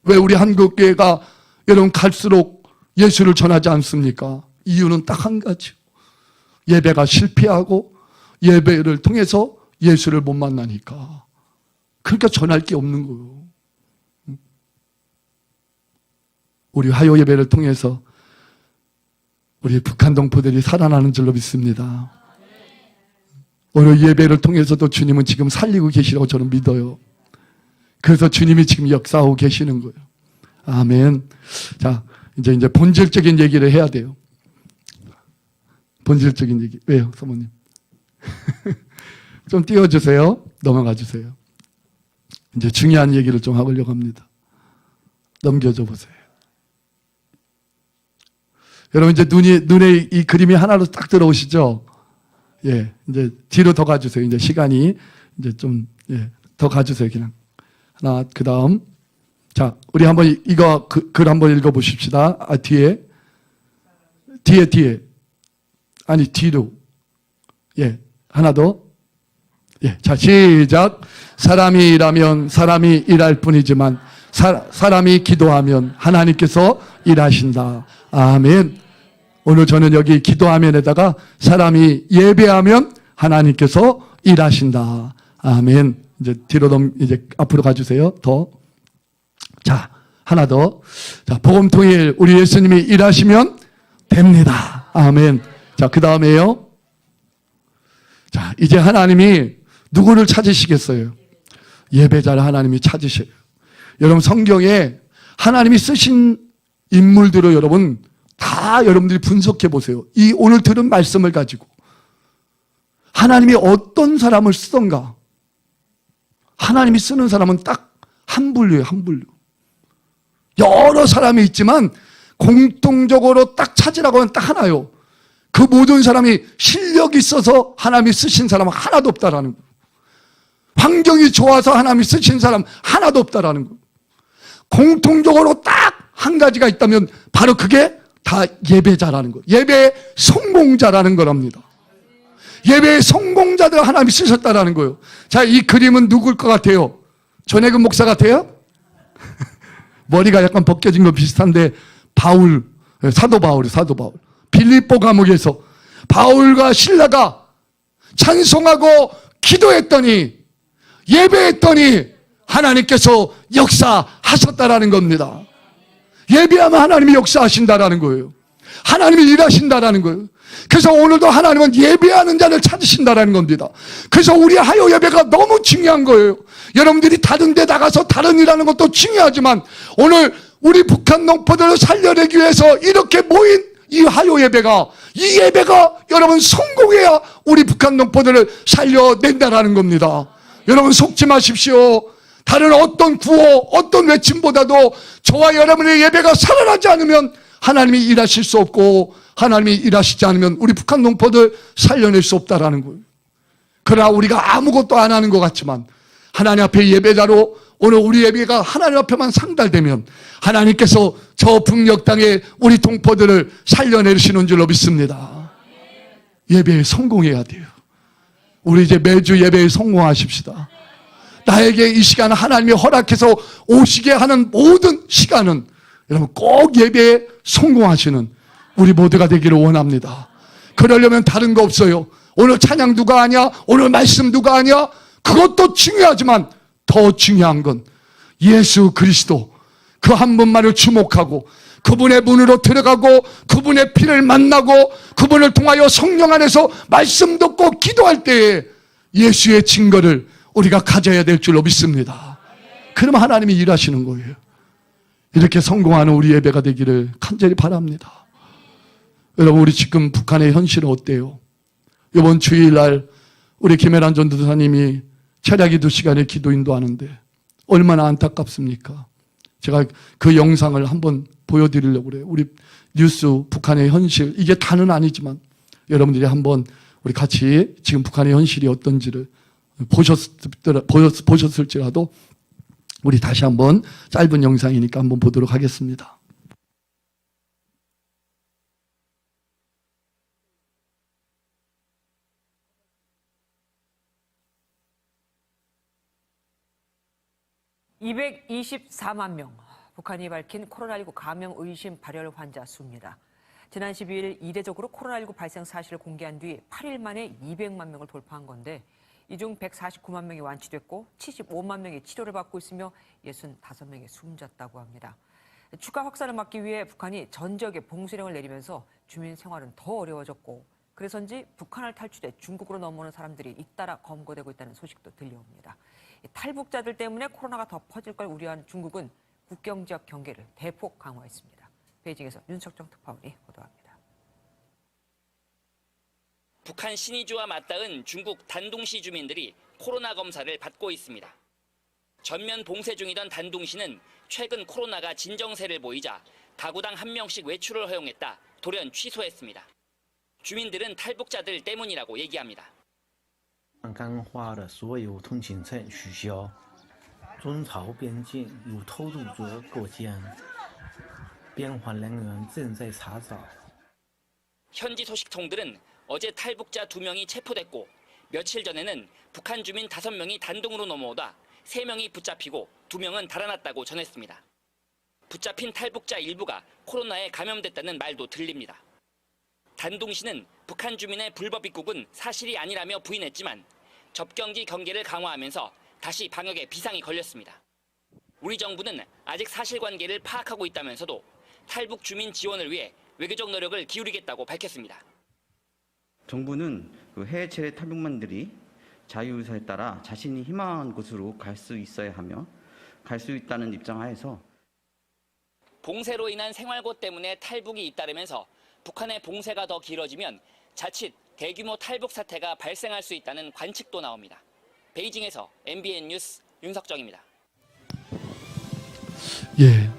왜 우리 한국교회가 여러분 갈수록 예수를 전하지 않습니까? 이유는 딱 한 가지. 예배가 실패하고 예배를 통해서 예수를 못 만나니까. 그러니까 전할 게 없는 거예요. 우리 화요 예배를 통해서 우리 북한 동포들이 살아나는 줄로 믿습니다. 오늘 예배를 통해서도 주님은 지금 살리고 계시라고 저는 믿어요. 그래서 주님이 지금 역사하고 계시는 거예요. 아멘. 자, 이제 본질적인 얘기를 해야 돼요. 본질적인 얘기. 왜요, 사모님? 좀 띄워주세요. 넘어가 주세요. 이제 중요한 얘기를 좀 하려고 합니다. 넘겨줘 보세요. 여러분 이제 눈에 이 그림이 하나로 딱 들어오시죠? 예, 이제 뒤로 더 가주세요. 이제 시간이 이제 좀, 더 가주세요. 그냥. 하나, 그 다음. 자, 우리 한번 이거 글 한번 읽어보십시다. 뒤에. 아니, 뒤로. 예, 하나 더. 예, 자, 시작. 사람이 일하면 사람이 일할 뿐이지만 사람이 기도하면 하나님께서 일하신다. 아멘. 오늘 저는 여기 기도하면에다가 사람이 예배하면 하나님께서 일하신다. 아멘. 이제 뒤로 이제 앞으로 가주세요. 더. 자, 하나 더. 자, 복음통일 우리 예수님이 일하시면 됩니다. 아멘. 자, 그 다음에요. 자, 이제 하나님이 누구를 찾으시겠어요? 예배자를 하나님이 찾으셔요. 여러분 성경에 하나님이 쓰신 인물들을 여러분 다 여러분들이 분석해 보세요. 이 오늘 들은 말씀을 가지고 하나님이 어떤 사람을 쓰던가. 하나님이 쓰는 사람은 딱 한 분류예요, 한 분류. 여러 사람이 있지만 공통적으로 딱 찾으라고 하면 딱 하나요. 그 모든 사람이 실력이 있어서 하나님이 쓰신 사람은 하나도 없다라는 거예요. 환경이 좋아서 하나님이 쓰신 사람 하나도 없다라는 거예요. 공통적으로 딱 한 가지가 있다면 바로 그게 다 예배자라는 거예요. 예배의 성공자라는 거랍니다. 예배의 성공자들 하나님이 쓰셨다라는 거예요. 자, 이 그림은 누굴 것 같아요? 전혜근 목사 같아요? 머리가 약간 벗겨진 거 비슷한데 바울, 사도 바울이 사도 바울. 빌립보 감옥에서 바울과 실라가 찬송하고 기도했더니 예배했더니 하나님께서 역사하셨다라는 겁니다. 예배하면 하나님이 역사하신다라는 거예요. 하나님이 일하신다라는 거예요. 그래서 오늘도 하나님은 예배하는 자를 찾으신다라는 겁니다. 그래서 우리 하요 예배가 너무 중요한 거예요. 여러분들이 다른 데 나가서 다른 일하는 것도 중요하지만 오늘 우리 북한 농포들을 살려내기 위해서 이렇게 모인 이 하요 예배가, 이 예배가 여러분 성공해야 우리 북한 농포들을 살려낸다라는 겁니다. 여러분 속지 마십시오. 다른 어떤 구호, 어떤 외침보다도 저와 여러분의 예배가 살아나지 않으면 하나님이 일하실 수 없고 하나님이 일하시지 않으면 우리 북한 농포들 살려낼 수 없다라는 거예요. 그러나 우리가 아무것도 안 하는 것 같지만 하나님 앞에 예배자로 오늘 우리 예배가 하나님 앞에만 상달되면 하나님께서 저 북녘 땅에 우리 동포들을 살려내시는 줄로 믿습니다. 예배에 성공해야 돼요. 우리 이제 매주 예배에 성공하십시다. 나에게 이 시간 하나님이 허락해서 오시게 하는 모든 시간은 여러분 꼭 예배에 성공하시는 우리 모두가 되기를 원합니다. 그러려면 다른 거 없어요. 오늘 찬양 누가 하냐? 오늘 말씀 누가 하냐? 그것도 중요하지만 더 중요한 건 예수 그리스도 그 한 분만을 주목하고 그분의 문으로 들어가고 그분의 피를 만나고 그분을 통하여 성령 안에서 말씀 듣고 기도할 때에 예수의 증거를 우리가 가져야 될 줄로 믿습니다. 그럼 하나님이 일하시는 거예요. 이렇게 성공하는 우리 예배가 되기를 간절히 바랍니다. 여러분 우리 지금 북한의 현실은 어때요? 이번 주일날 우리 김혜란 전도사님이 철야기도 시간에 기도 인도하는데 얼마나 안타깝습니까? 제가 그 영상을 한번 보여드리려고 그래요. 우리 뉴스 북한의 현실, 이게 다는 아니지만 여러분들이 한번 우리 같이 지금 북한의 현실이 어떤지를 보셨을지라도 우리 다시 한번 짧은 영상이니까 한번 보도록 하겠습니다. (224만 명) 북한이 밝힌 코로나19 감염 의심 발열 환자 수입니다. 지난 12일 이례적으로 코로나19 발생 사실을 공개한 뒤 8일 만에 200만 명을 돌파한 건데 이 중 149만 명이 완치됐고 75만 명이 치료를 받고 있으며 65명이 숨졌다고 합니다. 추가 확산을 막기 위해 북한이 전 지역에 봉쇄령을 내리면서 주민 생활은 더 어려워졌고 그래서인지 북한을 탈출해 중국으로 넘어오는 사람들이 잇따라 검거되고 있다는 소식도 들려옵니다. 탈북자들 때문에 코로나가 더 퍼질 걸 우려한 중국은 국경 지역 경계를 대폭 강화했습니다. 베이징에서 윤석정 특파원이 보도합니다. 북한 신의주와 맞닿은 중국 단둥시 주민들이 코로나 검사를 받고 있습니다. 전면 봉쇄 중이던 단둥시는 최근 코로나가 진정세를 보이자 가구당 한 명씩 외출을 허용했다 돌연 취소했습니다. 주민들은 탈북자들 때문이라고 얘기합니다. 刚花的所有通行证取消，中朝边境有偷渡者过境，边防人员正在查找。 현지 소식통들은 어제 탈북자 2명이 체포됐고 며칠 전에는 북한 주민 5명이 단둥으로 넘어오다 3명이 붙잡히고 2명은 달아났다고 전했습니다. 붙잡힌 탈북자 일부가 코로나에 감염됐다는 말도 들립니다. 단둥시는 북한 주민의 불법 입국은 사실이 아니라며 부인했지만 접경지 경계를 강화하면서 다시 방역에 비상이 걸렸습니다. 우리 정부는 아직 사실관계를 파악하고 있다면서도 탈북 주민 지원을 위해 외교적 노력을 기울이겠다고 밝혔습니다. 정부는 해외 체류 탈북민들이 자유의사에 따라 자신이 희망하는 곳으로 갈 수 있어야 하며 갈 수 있다는 입장 하에서 봉쇄로 인한 생활고 때문에 탈북이 잇따르면서 북한의 봉쇄가 더 길어지면 자칫 대규모 탈북 사태가 발생할 수 있다는 관측도 나옵니다. 베이징에서 MBN 뉴스 윤석정입니다. 예.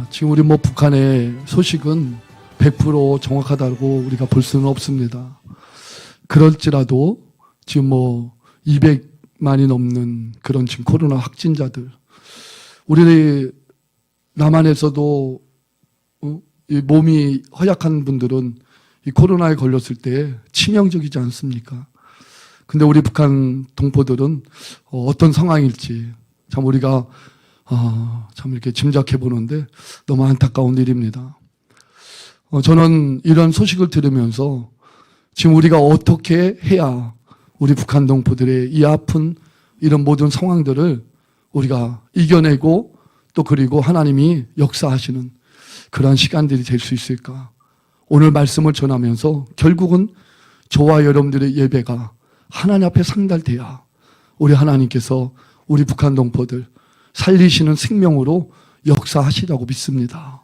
지금 우리 북한의 소식은 100% 정확하다고 우리가 볼 수는 없습니다. 그럴지라도 지금 200만이 넘는 그런 지금 코로나 확진자들. 우리 남한에서도 이 몸이 허약한 분들은 이 코로나에 걸렸을 때 치명적이지 않습니까? 근데 우리 북한 동포들은 어떤 상황일지 참 우리가 참 이렇게 짐작해 보는데 너무 안타까운 일입니다. 저는 이런 소식을 들으면서 지금 우리가 어떻게 해야 우리 북한 동포들의 이 아픈 이런 모든 상황들을 우리가 이겨내고 또 그리고 하나님이 역사하시는 그러한 시간들이 될 수 있을까? 오늘 말씀을 전하면서 결국은 저와 여러분들의 예배가 하나님 앞에 상달돼야 우리 하나님께서 우리 북한 동포들 살리시는 생명으로 역사하시라고 믿습니다.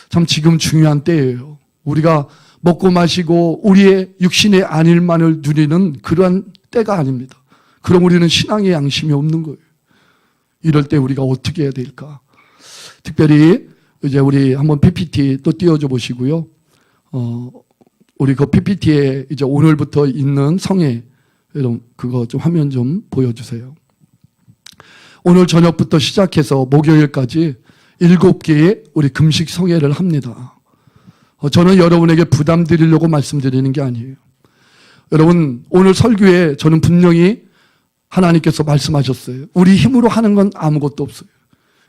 참 지금 중요한 때예요. 우리가 먹고 마시고 우리의 육신의 안일만을 누리는 그러한 때가 아닙니다. 그럼 우리는 신앙의 양심이 없는 거예요. 이럴 때 우리가 어떻게 해야 될까? 특별히 이제 우리 한번 PPT 또 띄워줘 보시고요. 우리 그 PPT에 이제 오늘부터 있는 성회, 여러분 그거 좀 화면 좀 보여주세요. 오늘 저녁부터 시작해서 목요일까지 7개의 우리 금식 성회를 합니다. 저는 여러분에게 부담 드리려고 말씀드리는 게 아니에요. 여러분 오늘 설교에 저는 분명히 하나님께서 말씀하셨어요. 우리 힘으로 하는 건 아무것도 없어요.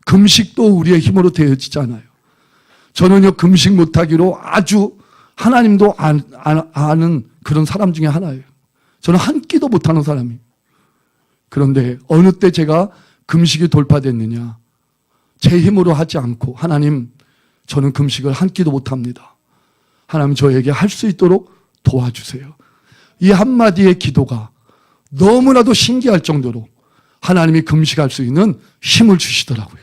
금식도 우리의 힘으로 되어지지 않아요. 저는요 금식 못하기로 아주 하나님도 아는 그런 사람 중에 하나예요. 저는 한 끼도 못하는 사람이에요. 그런데 어느 때 제가 금식이 돌파됐느냐, 제 힘으로 하지 않고 하나님 저는 금식을 한 끼도 못합니다. 하나님 저에게 할 수 있도록 도와주세요. 이 한마디의 기도가 너무나도 신기할 정도로 하나님이 금식할 수 있는 힘을 주시더라고요.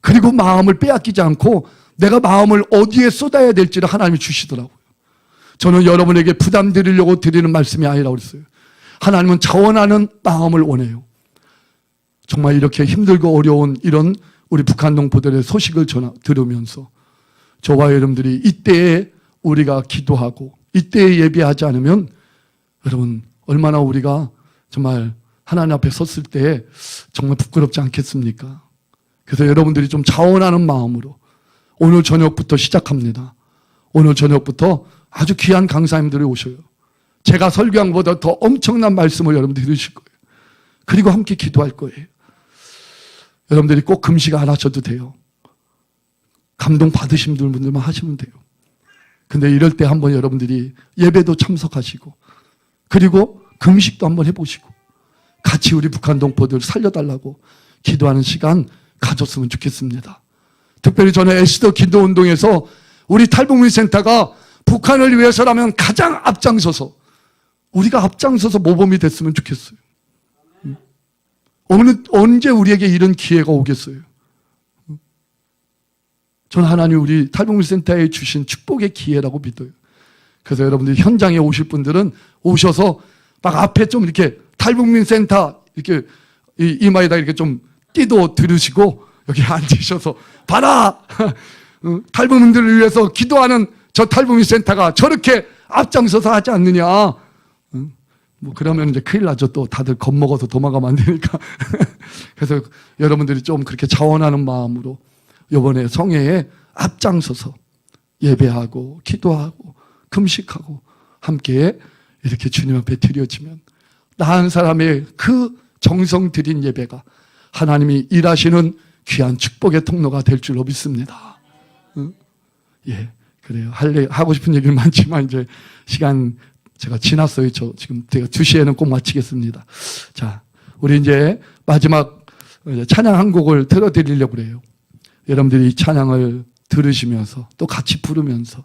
그리고 마음을 빼앗기지 않고 내가 마음을 어디에 쏟아야 될지를 하나님이 주시더라고요. 저는 여러분에게 부담 드리려고 드리는 말씀이 아니라고 그랬어요. 하나님은 자원하는 마음을 원해요. 정말 이렇게 힘들고 어려운 이런 우리 북한 동포들의 소식을 들으면서 저와 여러분들이 이때에 우리가 기도하고 이때에 예배하지 않으면 여러분 얼마나 우리가 정말 하나님 앞에 섰을 때 정말 부끄럽지 않겠습니까? 그래서 여러분들이 좀 자원하는 마음으로 오늘 저녁부터 시작합니다. 오늘 저녁부터 아주 귀한 강사님들이 오셔요. 제가 설교한 것보다 더 엄청난 말씀을 여러분들이 들으실 거예요. 그리고 함께 기도할 거예요. 여러분들이 꼭 금식 안 하셔도 돼요. 감동 받으신 분들만 하시면 돼요. 근데 이럴 때 한번 여러분들이 예배도 참석하시고 그리고 금식도 한번 해보시고 같이 우리 북한 동포들 살려달라고 기도하는 시간 가졌으면 좋겠습니다. 특별히 저는 에스더 기도운동에서 우리 탈북민센터가 북한을 위해서라면 가장 앞장서서 우리가 앞장서서 모범이 됐으면 좋겠어요. 언제 우리에게 이런 기회가 오겠어요? 저는 하나님 우리 탈북민센터에 주신 축복의 기회라고 믿어요. 그래서 여러분들이 현장에 오실 분들은 오셔서 막 앞에 좀 이렇게 탈북민센터 이렇게 이마에다 이렇게 좀 띠도 들으시고 여기 앉으셔서 봐라! 탈북민들을 위해서 기도하는 저 탈북민센터가 저렇게 앞장서서 하지 않느냐. 그러면 이제 큰일 나죠. 또 다들 겁먹어서 도망가면 안 되니까. 그래서 여러분들이 좀 그렇게 자원하는 마음으로 이번에 성회에 앞장서서 예배하고 기도하고 금식하고 함께 이렇게 주님 앞에 드려지면 나은 사람의 그 정성 들인 예배가 하나님이 일하시는 귀한 축복의 통로가 될 줄로 믿습니다. 예, 그래요. 하고 싶은 얘기는 많지만 이제 시간 제가 지났어요. 지금 제가 2시에는 꼭 마치겠습니다. 자, 우리 이제 마지막 찬양 한 곡을 틀어드리려고 그래요. 여러분들이 이 찬양을 들으시면서 또 같이 부르면서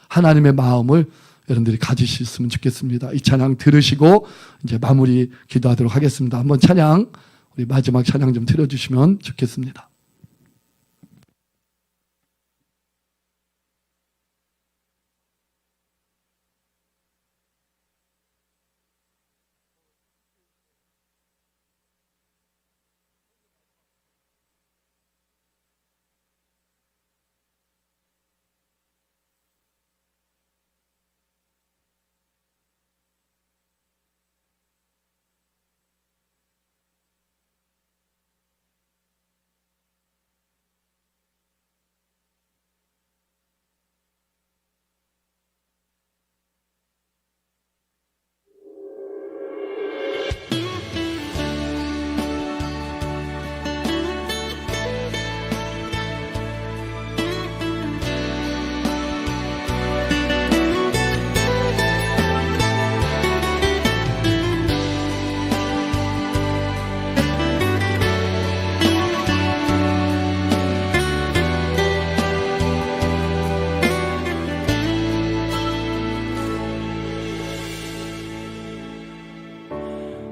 하나님의 마음을 여러분들이 가지셨으면 좋겠습니다. 이 찬양 들으시고 이제 마무리 기도하도록 하겠습니다. 한번 찬양 우리 마지막 찬양 좀 들어주시면 좋겠습니다.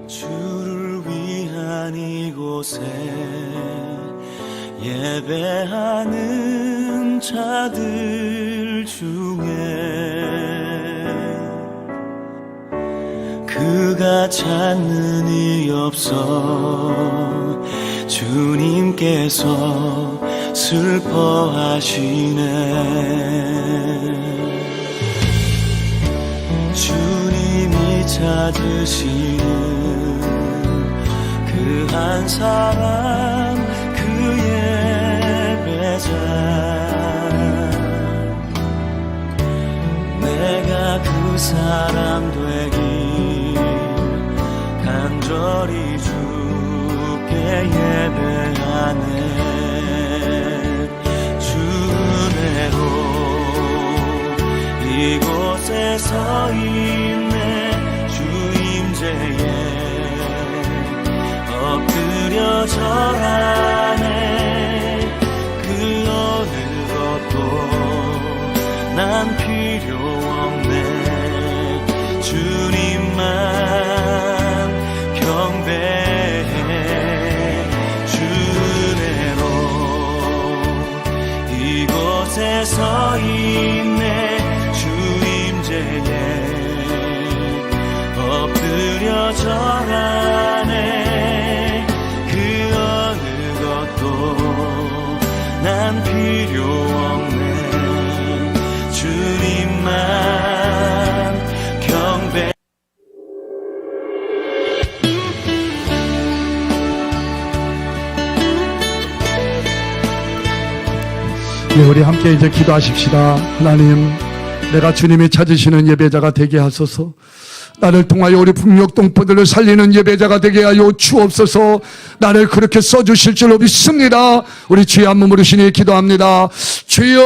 주를 위한 이곳에 예배하는 자들 중에 그가 찾는 이 없어 주님께서 슬퍼하시네. 주님이 찾으시는 그 한 사람 그 예배자 내가 그 사람 되길 간절히 주께 예배하네. 주 은혜로 이곳에 서 있네. 주 임재에 엎드려 절하네. 그 어느 것도 난 필요 없네. 주님만 경배해. 주 은혜로 이곳에 서 있네. 주 임재에 엎드려 절하네. 난 필요 없네. 주님만 경배. 네, 우리 함께 이제 기도하십시다. 하나님, 내가 주님이 찾으시는 예배자가 되게 하소서. 나를 통하여 우리 북녘동포들을 살리는 예배자가 되게 하여 주옵소서. 나를 그렇게 써주실 줄로 믿습니다. 우리 주의 한 몸으로 신이 기도합니다. 주여,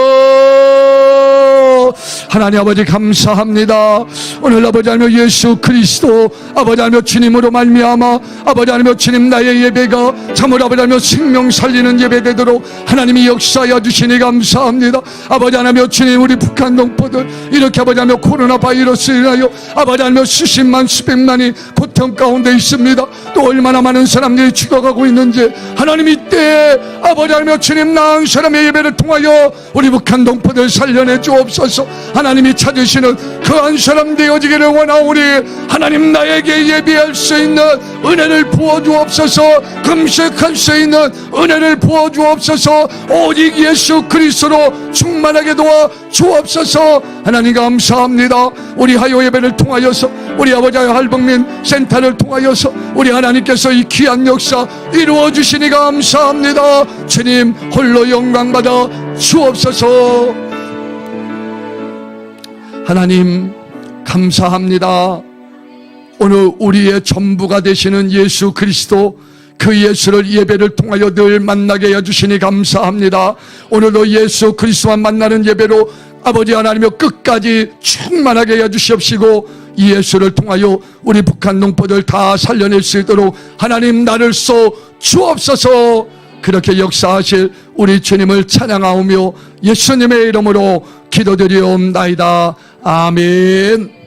하나님 아버지 감사합니다. 오늘 아버지 하나님 예수 그리스도 아버지 하나님 주님으로 말미암아 아버지 하나님 주님 나의 예배가 참으로 아버지 하나님 생명 살리는 예배되도록 하나님이 역사하여 주시니 감사합니다. 아버지 하나님 주님 우리 북한 동포들 이렇게 아버지 하나님 코로나 바이러스로 인하여 아버지 하나님 수십만 수백만이 고통 가운데 있습니다. 또 얼마나 많은 사람들이 죽어가고 있는지 하나님 이때 아버지 하나님 주님 나은 사람의 예배를 통하여 우리 북한 동포들 살려내 주옵소서. 하나님이 찾으시는 그 한 사람 되어지기를 원하오니 하나님 나에게 예배할 수 있는 은혜를 부어주옵소서. 금식할 수 있는 은혜를 부어주옵소서. 오직 예수 그리스도로 충만하게 도와 주옵소서. 하나님 감사합니다. 우리 하요 예배를 통하여서 우리 아버지 할복민 센터를 통하여서 우리 하나님께서 이 귀한 역사 이루어 주시니 감사합니다. 주님 홀로 영광 받아 주옵소서. 하나님 감사합니다. 오늘 우리의 전부가 되시는 예수 그리스도 그 예수를 예배를 통하여 늘 만나게 해주시니 감사합니다. 오늘도 예수 그리스도만 만나는 예배로 아버지 하나님여 끝까지 충만하게 해주시옵시고 이 예수를 통하여 우리 북한 동포들 다 살려낼 수 있도록 하나님 나를 써 주옵소서. 그렇게 역사하실 우리 주님을 찬양하오며 예수님의 이름으로 기도드리옵나이다. 아멘.